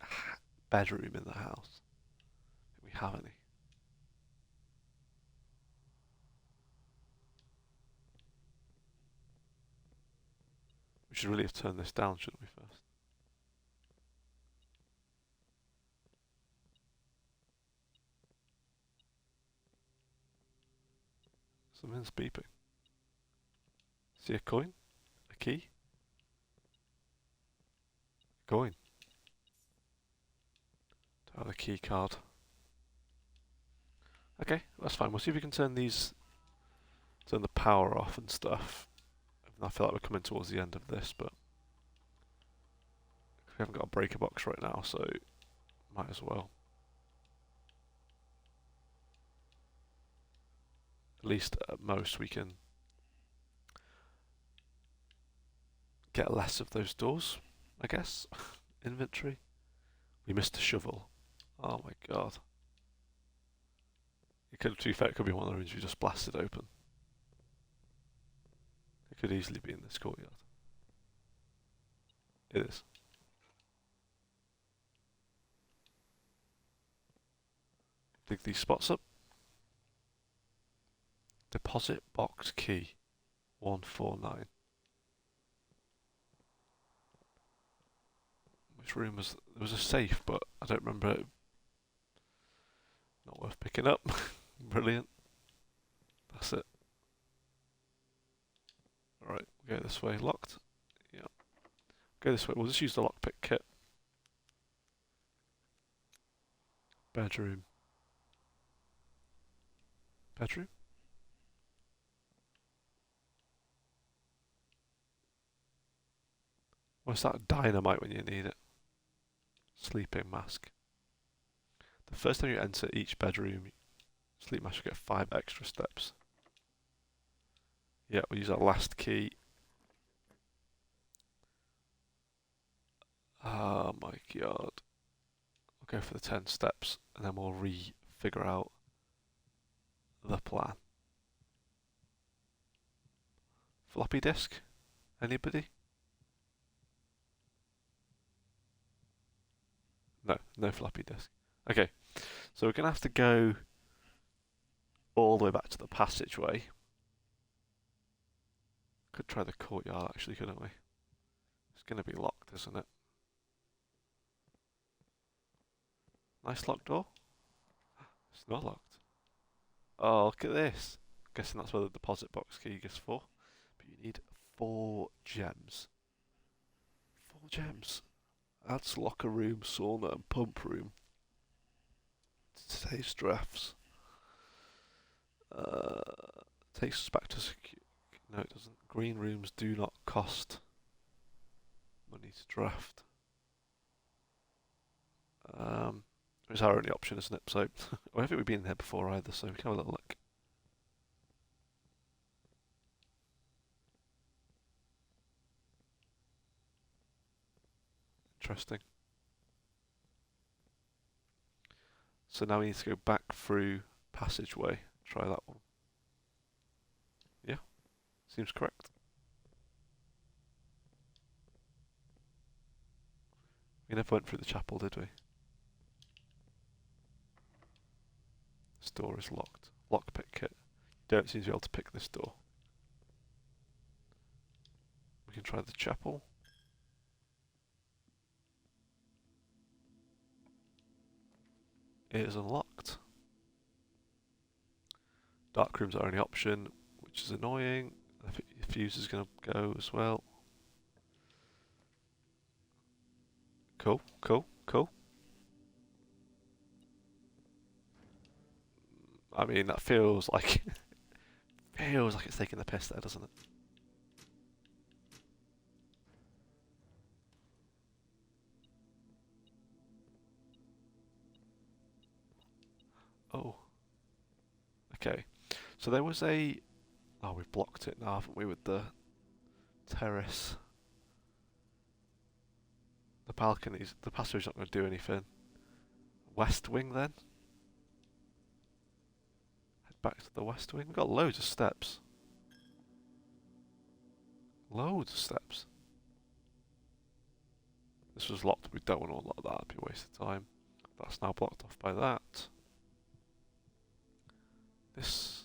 bedroom in the house. Do we have any? We should really have turned this down, shouldn't we, first? Something's beeping. See a coin? A key? A coin. To have a key card. Okay, that's fine. We'll see if we can turn the power off and stuff. I feel like we're coming towards the end of this, but we haven't got a breaker box right now, so might as well. At least at most we can get less of those doors, I guess. Inventory. We missed a shovel. Oh my god. It could, to be fair, it could be one of the rooms we just blasted open. It could easily be in this courtyard. It is. Dig these spots up. Deposit box key 149. Which room was there? Was a safe, but I don't remember it. Not worth picking up. Brilliant. That's it. Alright, we'll go this way. Locked. Yeah. Go this way. We'll just use the lockpick kit. Bedroom. Bedroom? What's that? Dynamite when you need it. Sleeping mask. The first time you enter each bedroom, sleep mask will get 5 extra steps. Yeah, we'll use our last key. Oh my god. We'll go for the 10 steps and then we'll figure out the plan. Floppy disk? Anybody? No, no floppy disk. Okay, so we're going to have to go all the way back to the passageway. Could try the courtyard actually, couldn't we? It's going to be locked, isn't it? Nice locked door. It's not locked. Oh, look at this. Guessing that's where the deposit box key is for. But you need 4 gems. 4 gems. Adds locker room, sauna and pump room to today's drafts. Takes us back to no, it doesn't. Green rooms do not cost money to draft. It's our only option, isn't it? So I don't think we've been there before either, so we can have a little look. Interesting. So now we need to go back through passageway. Try that one. Yeah, seems correct. We never went through the chapel, did we? This door is locked. Lockpick kit. Don't seem to be able to pick this door. We can try the chapel. It is unlocked. Dark room's our only option, which is annoying. I think the fuse is going to go as well. Cool, cool, cool. I mean, that feels like feels like it's taking the piss there, doesn't it? Oh. Okay. So there was a... Oh, we've blocked it now, haven't we, with the terrace. balconies, the passage's not going to do anything. West wing then. Head back to the west wing. We've got loads of steps. Loads of steps. This was locked. We don't want to unlock that. It'd be a waste of time. That's now blocked off by that. This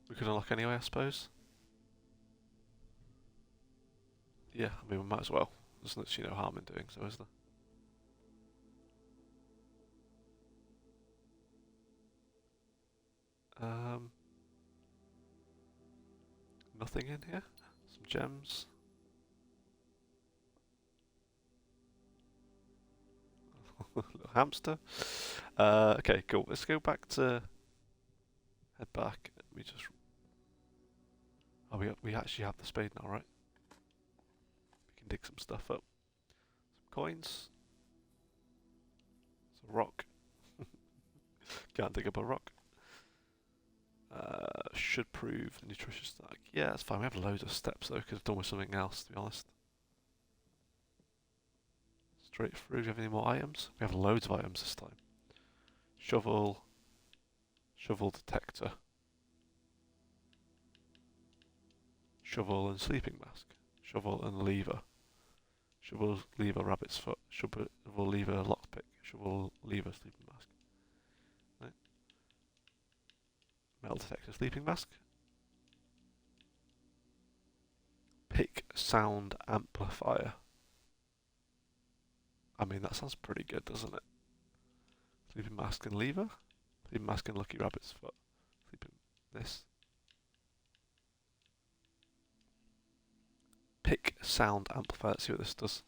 we could unlock anyway, I suppose. Yeah, I mean we might as well. There's literally no harm in doing so, is there? Nothing in here. Some gems. Little hamster. Okay, cool. Let's go back to head back. We just. Oh, we actually have the spade now, right? We can dig some stuff up. Some coins. Some rock. Can't dig up a rock. Should prove the nutritious stack. Yeah, that's fine. We have loads of steps though, because I've done with something else, to be honest. Straight through. Do we have any more items? We have loads of items this time. Shovel. Shovel detector. Shovel and sleeping mask. Shovel and lever. Shovel, lever, rabbit's foot. Shovel, lever, lockpick. Shovel, lever, sleeping mask. Right. Metal detector, sleeping mask. Pick sound amplifier. I mean, that sounds pretty good, doesn't it? Sleeping mask and lever. Sleeping mask and lucky rabbit's foot. Sleeping this. Pick sound amplifier. Let's see what this does.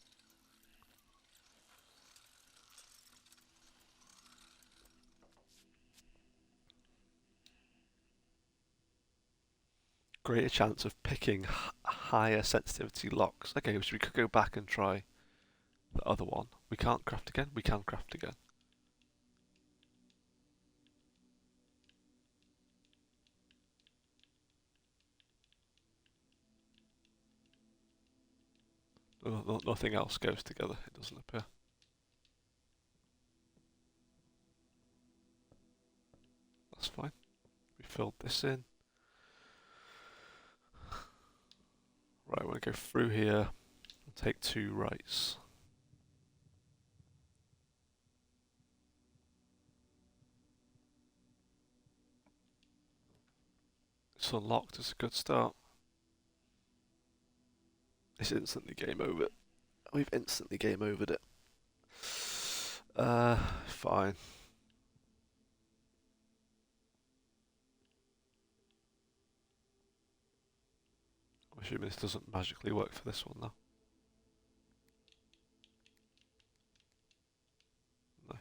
Greater chance of picking higher sensitivity locks. Okay, so we could go back and try the other one. We can't craft again? We can craft again. Nothing else goes together, it doesn't appear. That's fine. We filled this in. Right, we're going to go through here and take 2 rights. It's unlocked, it's a good start. It's instantly game over. We've instantly game overed it. Fine. I'm assuming this doesn't magically work for this one now. No.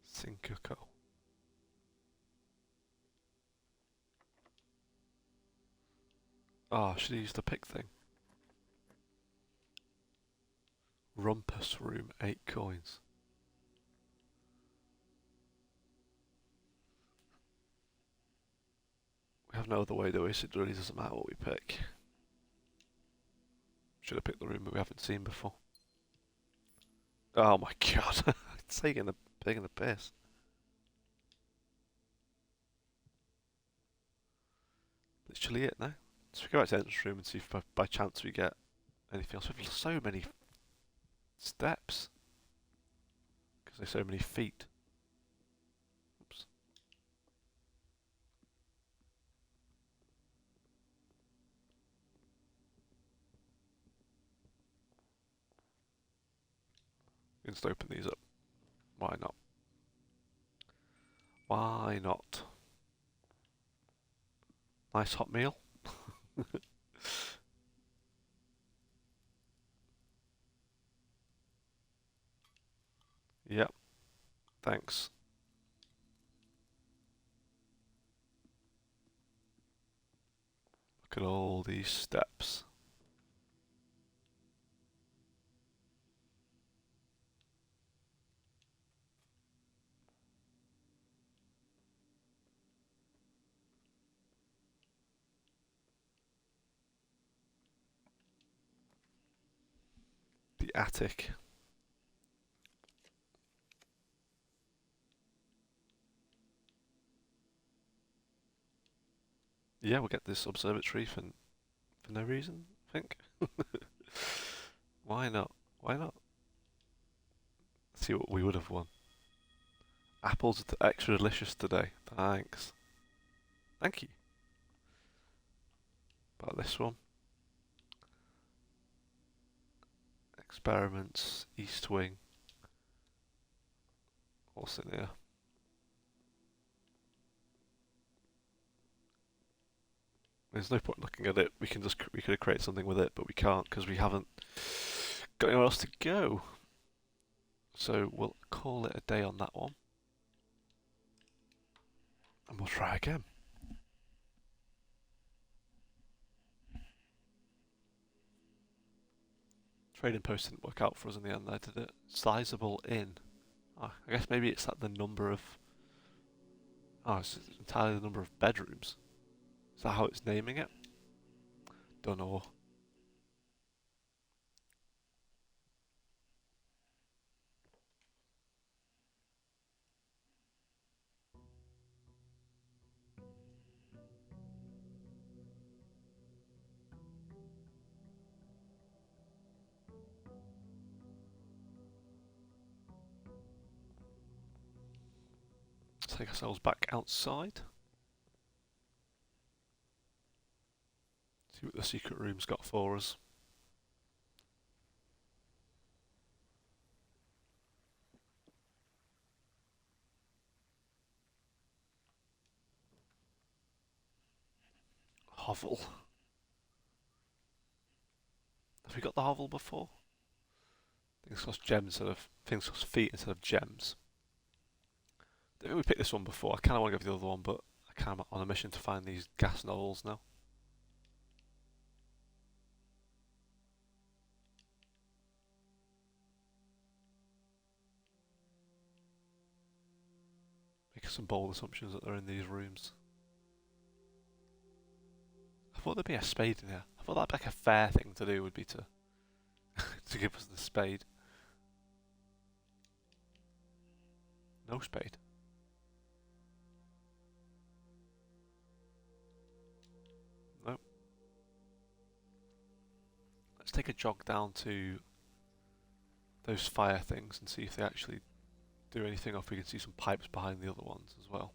Sinkuko. Ah, should have used the pick thing. Rumpus room, 8 coins. We have no other way, do we? So it really doesn't matter what we pick. Should have picked the room that we haven't seen before. Oh my god, it's taking the piss. Literally it now. So we go back to the entrance room and see if by chance we get anything else. We've so many steps. Because there's so many feet. Oops. We can just open these up. Why not? Why not? Nice hot meal. Yep. Thanks. Look at all these steps. the attic. Yeah, we'll get this observatory for no reason, I think. Why not? Why not? Let's see what we would have won. Apples are extra delicious today. Thanks. Thank you. About this one. Experiments, East Wing. What's in here? There's no point looking at it. We could have created something with it, but we can't because we haven't got anywhere else to go. So we'll call it a day on that one, and we'll try again. Trading post didn't work out for us in the end there, did it? Sizable inn. Oh, I guess maybe it's the number of... Oh, it's entirely the number of bedrooms. Is that how it's naming it? Don't know. Let's take ourselves back outside. See what the secret room's got for us. Hovel. Have we got the hovel before? Things cost gems instead of... Things cost feet instead of gems. I think we picked this one before. I kind of want to go for the other one, but I kind of on a mission to find these gas novels now. Making some bold assumptions that they're in these rooms. I thought there'd be a spade in here. I thought that'd be like a fair thing to do would be to to give us the spade. No spade. No. Let's take a jog down to those fire things and see if they actually do anything, or if we can see some pipes behind the other ones as well.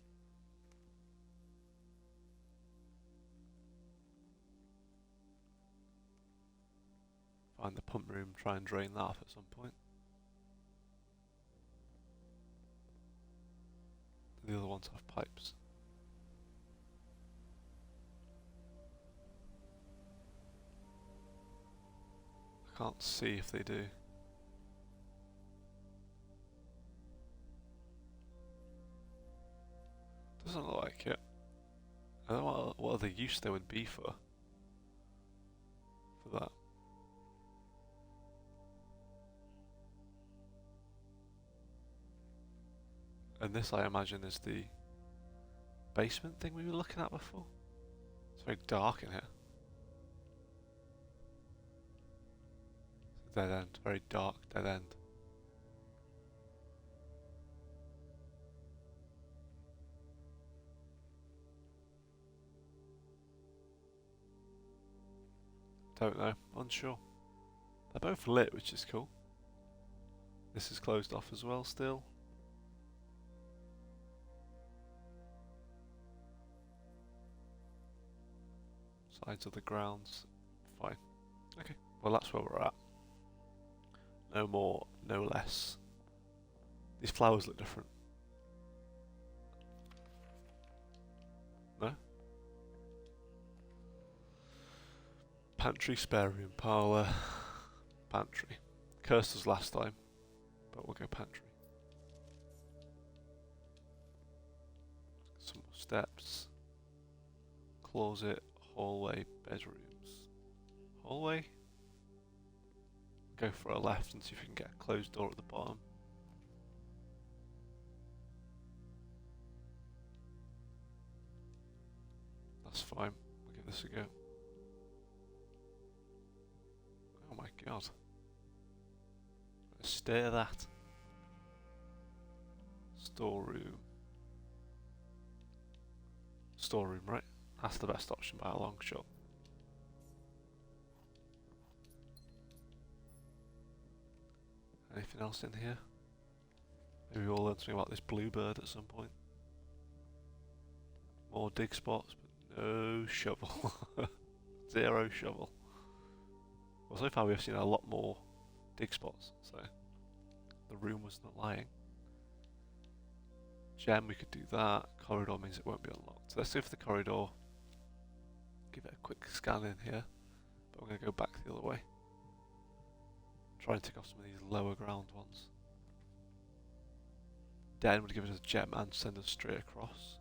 Find the pump room, try and drain that off at some point. The other ones have pipes. I can't see if they do. Doesn't look like it. I don't know what other use there would be for that. And this, I imagine, is the basement thing we were looking at before. It's very dark in here. It's a dead end, very dark dead end. Don't know, unsure. They're both lit, which is cool. This is closed off as well still. Sides of the grounds, fine. Okay, well that's where we're at. No more, no less. These flowers look different. No? Pantry, spare room, parlour, pantry. Cursed us last time, but we'll go pantry. Some more steps. Closet, hallway, bedrooms. Hallway? Go for a left and see if we can get a closed door at the bottom. That's fine, we'll give this a go. Oh my god. Stir that. Storeroom. Storeroom, right? That's the best option by a long shot. Anything else in here? Maybe we'll learn something about this bluebird at some point. More dig spots, but no shovel. Zero shovel. Well, so far we've seen a lot more dig spots, so the room was not lying. Gem, we could do that. Corridor means it won't be unlocked. So let's go for the corridor. Give it a quick scan in here. But we're going to go back the other way. Try and tick off some of these lower ground ones. Den would give us a gem and send us straight across.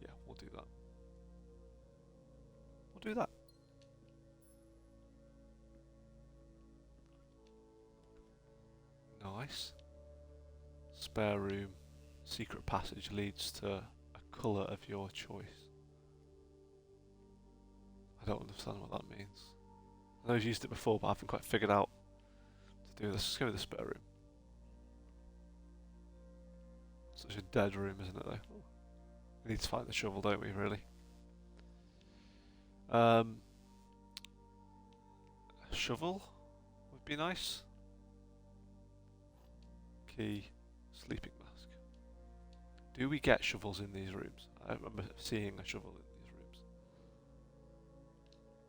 Yeah, we'll do that. We'll do that. Nice. Spare room. Secret passage leads to a colour of your choice. I don't understand what that means. I know I've used it before, but I haven't quite figured out to do this. Let's go with the spare room. Such a dead room, isn't it, though? We need to find the shovel, don't we, really? A shovel would be nice. Key, sleeping mask. Do we get shovels in these rooms? I remember seeing a shovel in these rooms.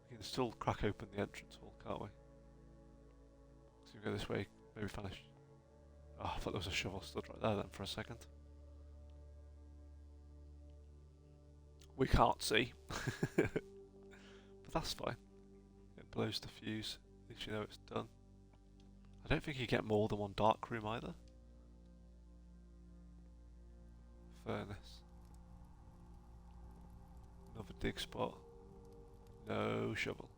We can still crack open the entrance hall, can't we? So we go this way, maybe finish. Oh, I thought there was a shovel stood right there then for a second. We can't see. But that's fine. It blows the fuse. At least you know it's done. I don't think you get more than one dark room either. Furnace. Another dig spot. No shovel.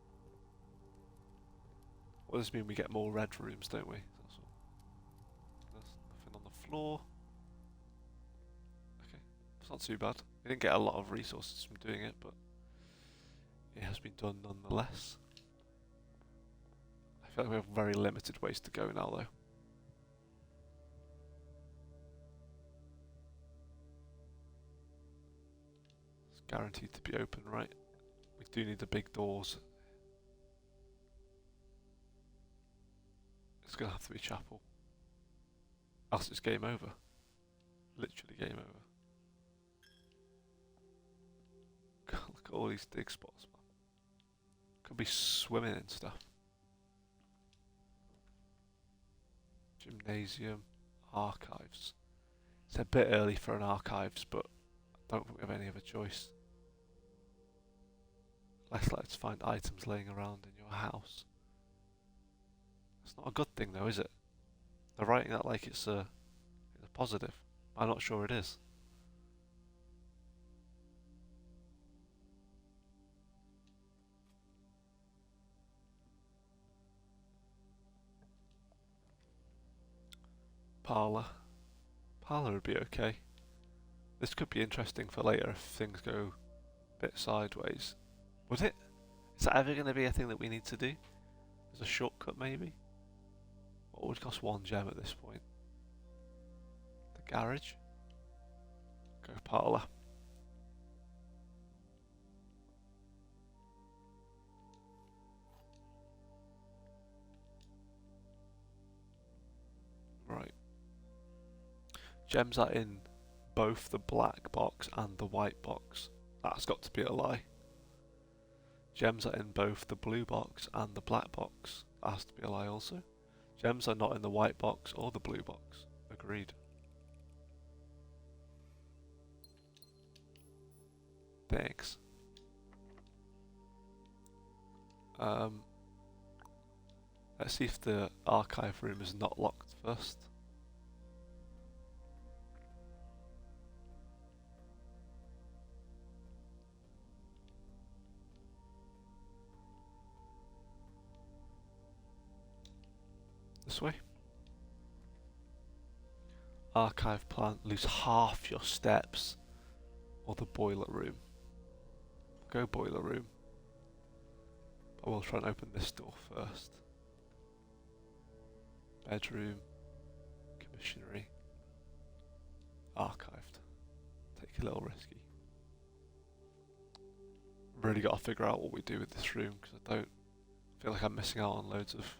What does this mean? We get more red rooms, don't we? That's all. There's nothing on the floor. Okay, it's not too bad. We didn't get a lot of resources from doing it, but it has been done nonetheless. I feel like we have very limited ways to go now, though. It's guaranteed to be open, right? We do need the big doors. It's going to have to be chapel. Else it's game over. Literally game over. God, look at all these dig spots, man. Could be swimming and stuff. Gymnasium, archives. It's a bit early for an archives, but I don't think we have any other choice. Less likely to find items laying around in your house. It's not a good thing though, is it? They're writing that like it's a positive. I'm not sure it is. Parlour. Parlour would be okay. This could be interesting for later if things go a bit sideways. Would it? Is that ever going to be a thing that we need to do? As a shortcut maybe? What would cost one gem at this point? The garage? Go parlour. Right. Gems are in both the black box and the white box. That's got to be a lie. Gems are in both the blue box and the black box. That has to be a lie also. Gems are not in the white box or the blue box. Agreed. Thanks. Let's see if the archive room is not locked first. This way. Archive plant, lose half your steps. Or the boiler room. Go boiler room. I will try and open this door first. Bedroom, commissionery, archived. Take a little risky. Really got to figure out what we do with this room because I don't feel like I'm missing out on loads of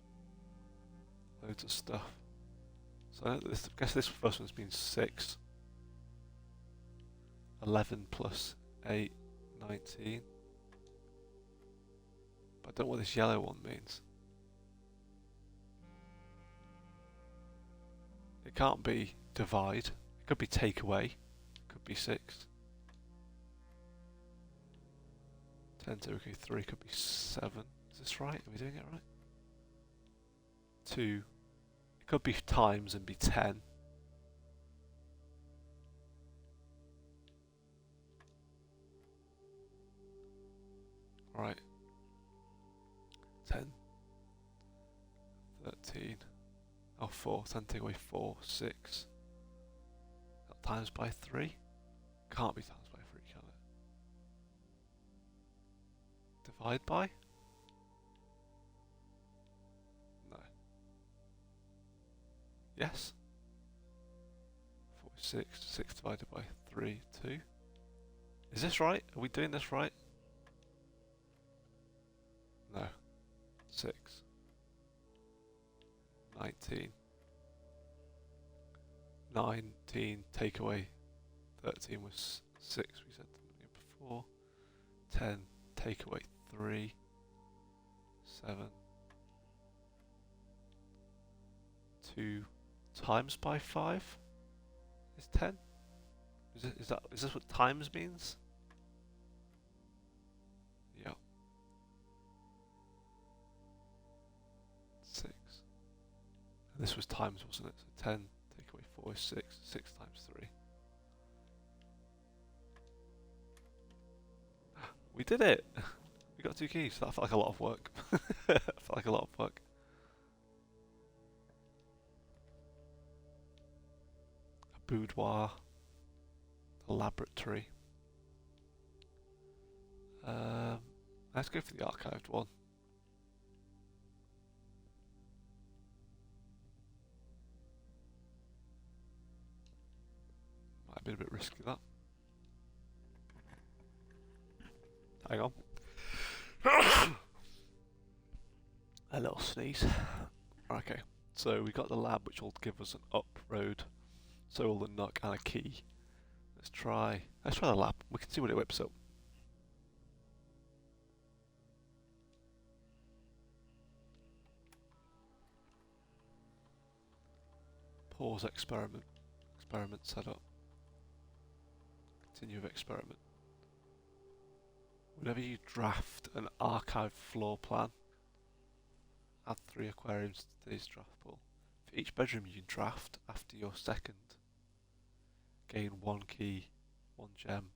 stuff. So I guess this first one's been 6, 11 plus 8, 19. But I don't know what this yellow one means. It can't be divide. It could be take away. It could be 6. 10 to 3 could be 7. Is this right? Are we doing it right? 2. It could be times and be 10. Right. 10. 13. Oh, 4. 10 take away 4. 6. That times by 3? Can't be times by 3, can it? Divide by? No. Yes? 46. 6 divided by 3, 2. Is this right? Are we doing this right? No. 6. 19. 19 take away 13 was 6, we said before. 10 take away 3. 7. 2 times by 5 is 10. Is this what times means? Yeah. 6. And this was times, wasn't it? So 10 take away 4 is 6. 6 times 3. We did it! We got 2 keys. That felt like a lot of work. Felt like a lot of work. A boudoir. A laboratory. Let's go for the archived one. Might have been a bit risky, that. Hang on. A little sneeze. Okay, so we got the lab, which will give us an up road, so all the knock and a key. Let's try the lab. We can see what it whips up. Pause experiment. Experiment setup. Continue with experiment. Whenever you draft an archive floor plan, add 3 aquariums to today's draft pool. For each bedroom you draft after your second, gain 1 key, 1 gem.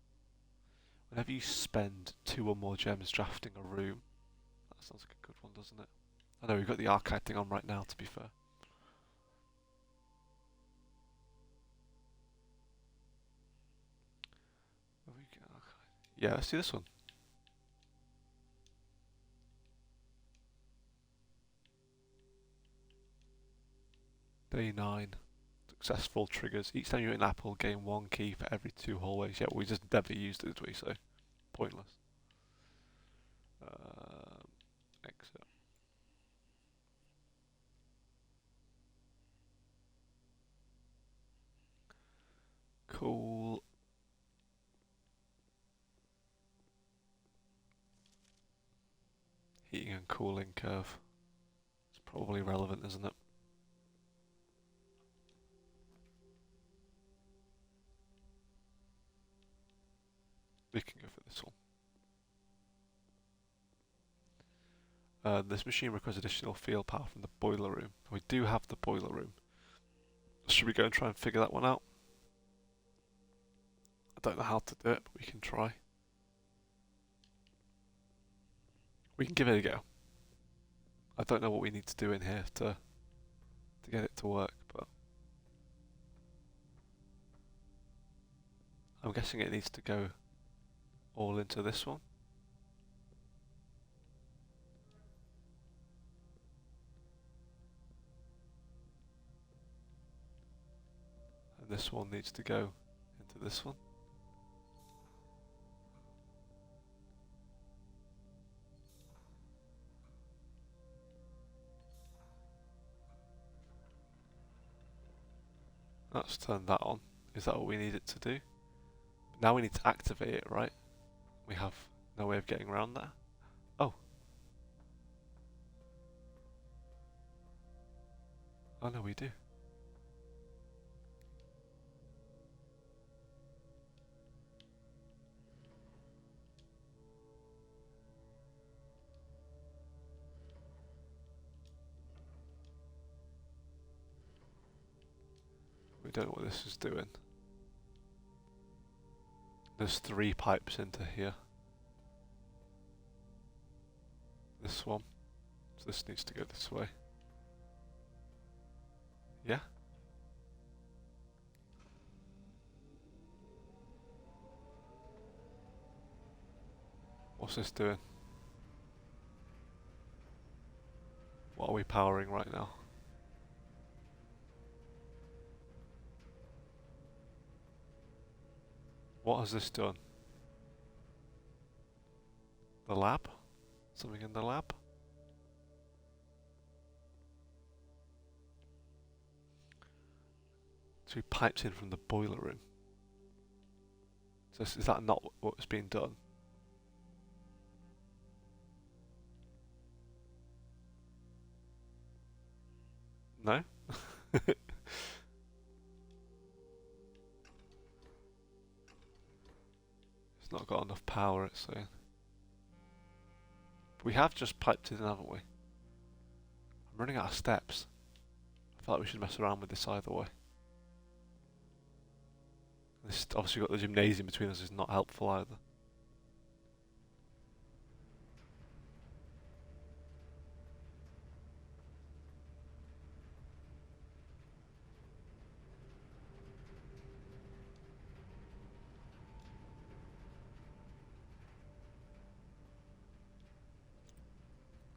Whenever you spend 2 or more gems drafting a room, that sounds like a good one, doesn't it? I know we've got the archive thing on right now, to be fair. Yeah, let's do this one. Day 9. Successful triggers. Each time you hit an apple, gain 1 key for every 2 hallways. Yeah, we just never used it, did we? So, pointless. Exit. Cool. Heating and cooling curve. It's probably relevant, isn't it? We can go for this one. This machine requires additional field power from the boiler room. We do have the boiler room. Should we go and try and figure that one out? I don't know how to do it, but we can try. We can give it a go. I don't know what we need to do in here to get it to work, but I'm guessing it needs to go all into this one. And this one needs to go into this one. Let's turn that on. Is that what we need it to do? Now we need to activate it, right? We have no way of getting around that. Oh. Oh no, we do. We don't know what this is doing. There's 3 pipes into here. This one. So this needs to go this way. Yeah? What's this doing? What are we powering right now? What has this done? The lab? Something in the lab? So we piped in from the boiler room. So is that not what's being done? No? It's not got enough power, it's saying. We have just piped in, haven't we? I'm running out of steps. I feel like we should mess around with this either way. This obviously got the gymnasium between us is not helpful either.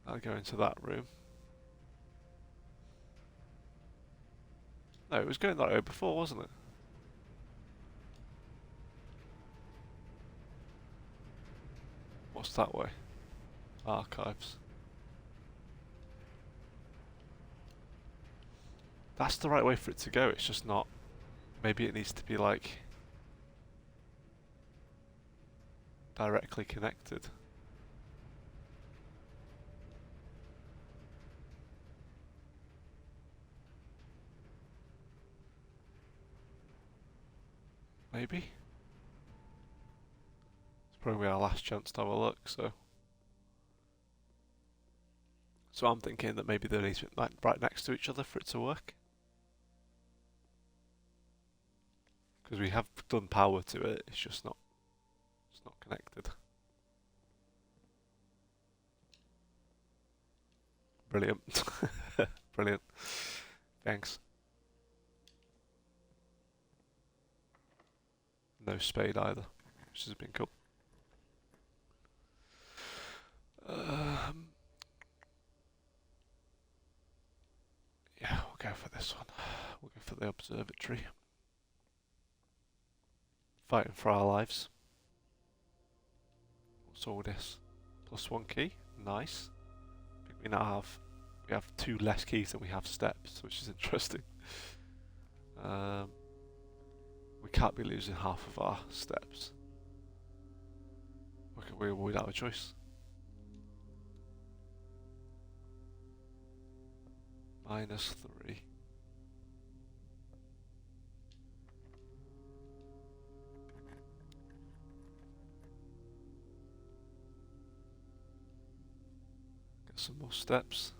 I'll go into that room. No, it was going that way before, wasn't it? What's that way? Archives. That's the right way for it to go, it's just not. Maybe it needs to be like directly connected. Maybe? It's probably our last chance to have a look, so. So I'm thinking that maybe they need to be like right next to each other for it to work. Because we have done power to it, it's just not, it's not connected. Brilliant. Brilliant. Thanks. No spade either, which has been cool. Yeah, we'll go for this one. We'll go for the observatory. Fighting for our lives. What's all this? +1 key. Nice. I think we have 2 less keys than we have steps, which is interesting. We can't be losing half of our steps. Okay, we have a choice. -3. Get some more steps.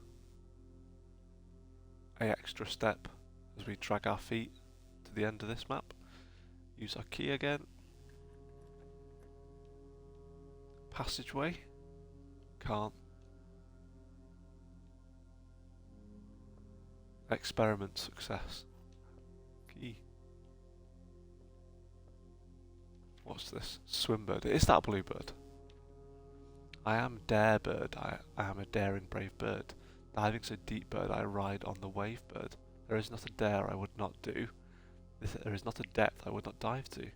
A extra step as we drag our feet to the end of this map. Use our key again. Passageway. Can't. Experiment success. Key. What's this? Swimbird. Is that a bluebird? I am darebird. I am a daring brave bird. Diving so deep bird I ride on the wave bird. There is not a dare I would not do. There is not a depth I would not dive to.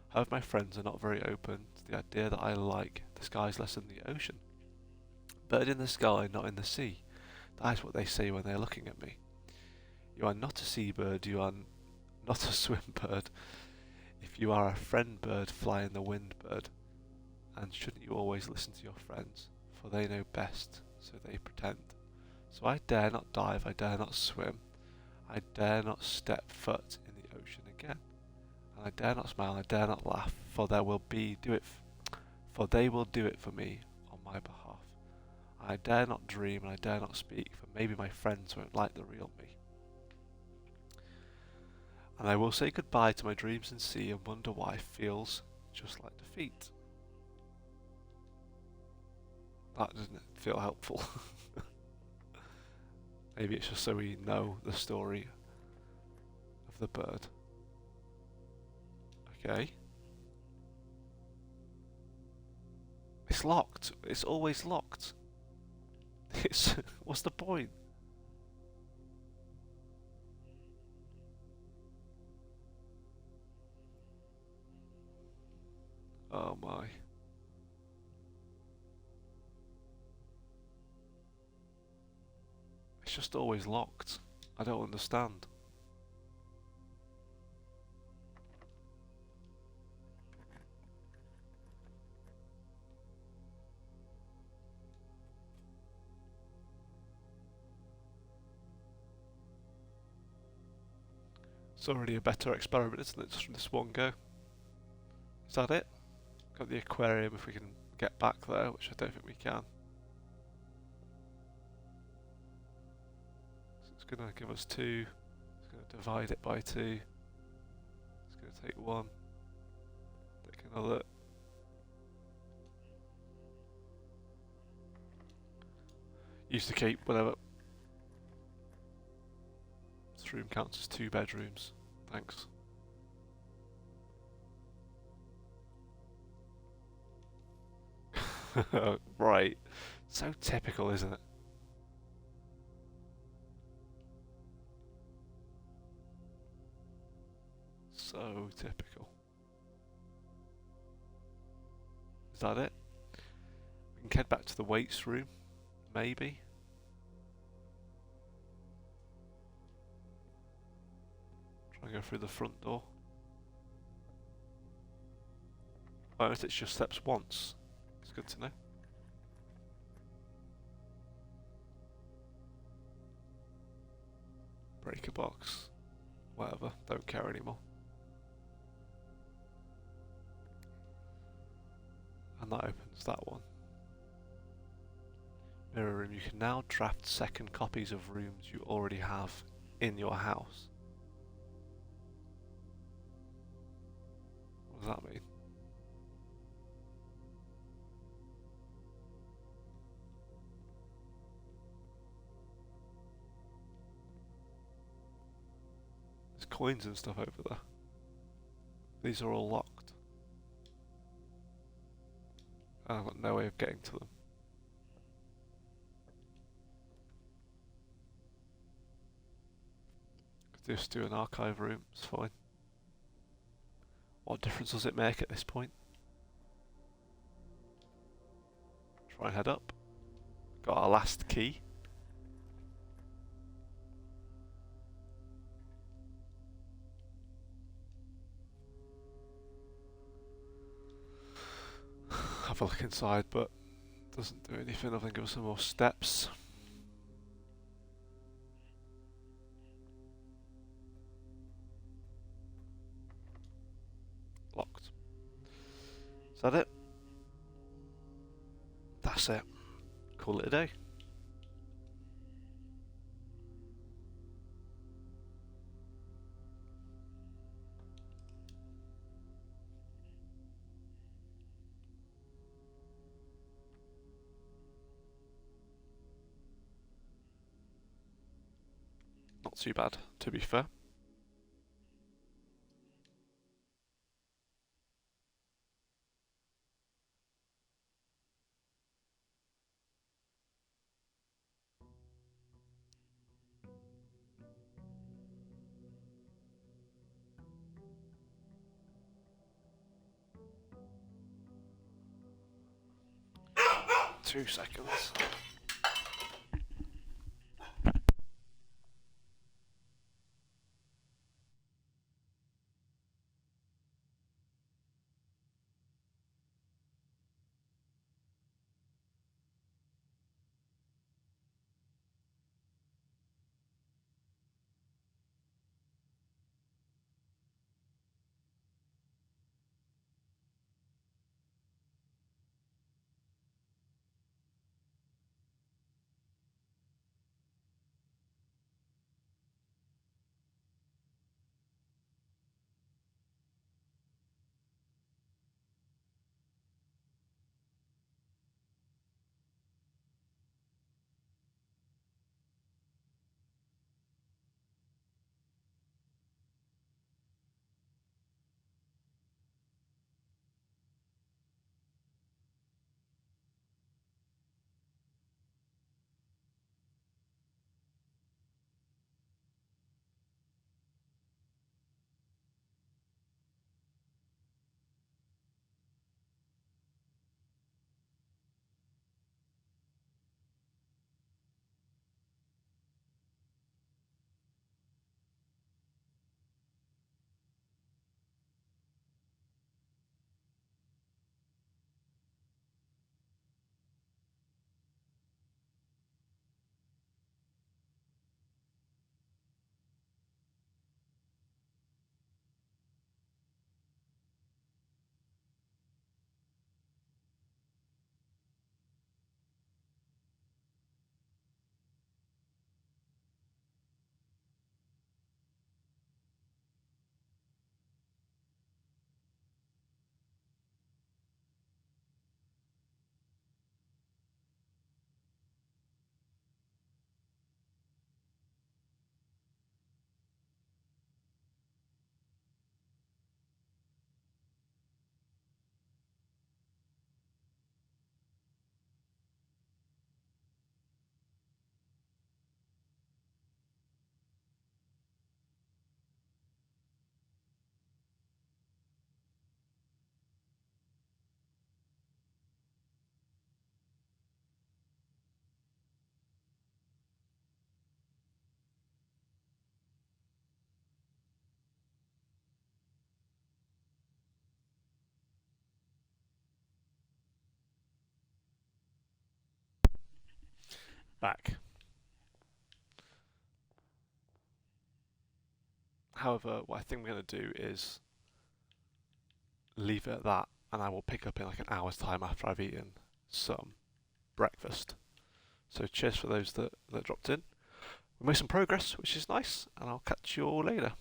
However, my friends are not very open to the idea that I like the skies less than the ocean. Bird in the sky, not in the sea. That is what they say when they are looking at me. You are not a seabird, you are not a swim bird. If you are a friend bird, fly in the wind, bird. And shouldn't you always listen to your friends? For they know best, so they pretend. So I dare not dive, I dare not swim. I dare not step foot in the ocean again. And I dare not smile, I dare not laugh, for they will do it for me on my behalf. I dare not dream and I dare not speak, for maybe my friends won't like the real me. And I will say goodbye to my dreams and see and wonder why it feels just like defeat. That doesn't feel helpful. Maybe it's just so we know the story of the bird. Okay. It's locked. It's always locked. What's the point? Oh my. It's just always locked. I don't understand. It's already a better experiment, isn't it? Just from this one go. Is that it? Got the aquarium if we can get back there, which I don't think we can. So it's going to give us 2. It's going to divide it by 2. It's going to take 1. Take another. Used to keep whatever. This room counts as 2 bedrooms. Thanks. Right. So typical, isn't it? So typical. Is that it? We can head back to the weights room, maybe. Try and go through the front door. Oh, if it's just steps once. It's good to know. Breaker box. Whatever, don't care anymore. And that opens that one. Mirror room. You can now draft second copies of rooms you already have in your house. What does that mean? There's coins and stuff over there. These are all locked. I've got no way of getting to them. Could just do an archive room, it's fine. What difference does it make at this point? Try and head up. Got our last key. Have a look inside, but doesn't do anything other than give us some more steps. Locked. Is that it? That's it. Call it a day. Not too bad, to be fair. 2 seconds. Back. However, what I think we're going to do is leave it at that, and I will pick up in like an hour's time after I've eaten some breakfast. So cheers for those that dropped in. We made some progress, which is nice, and I'll catch you all later.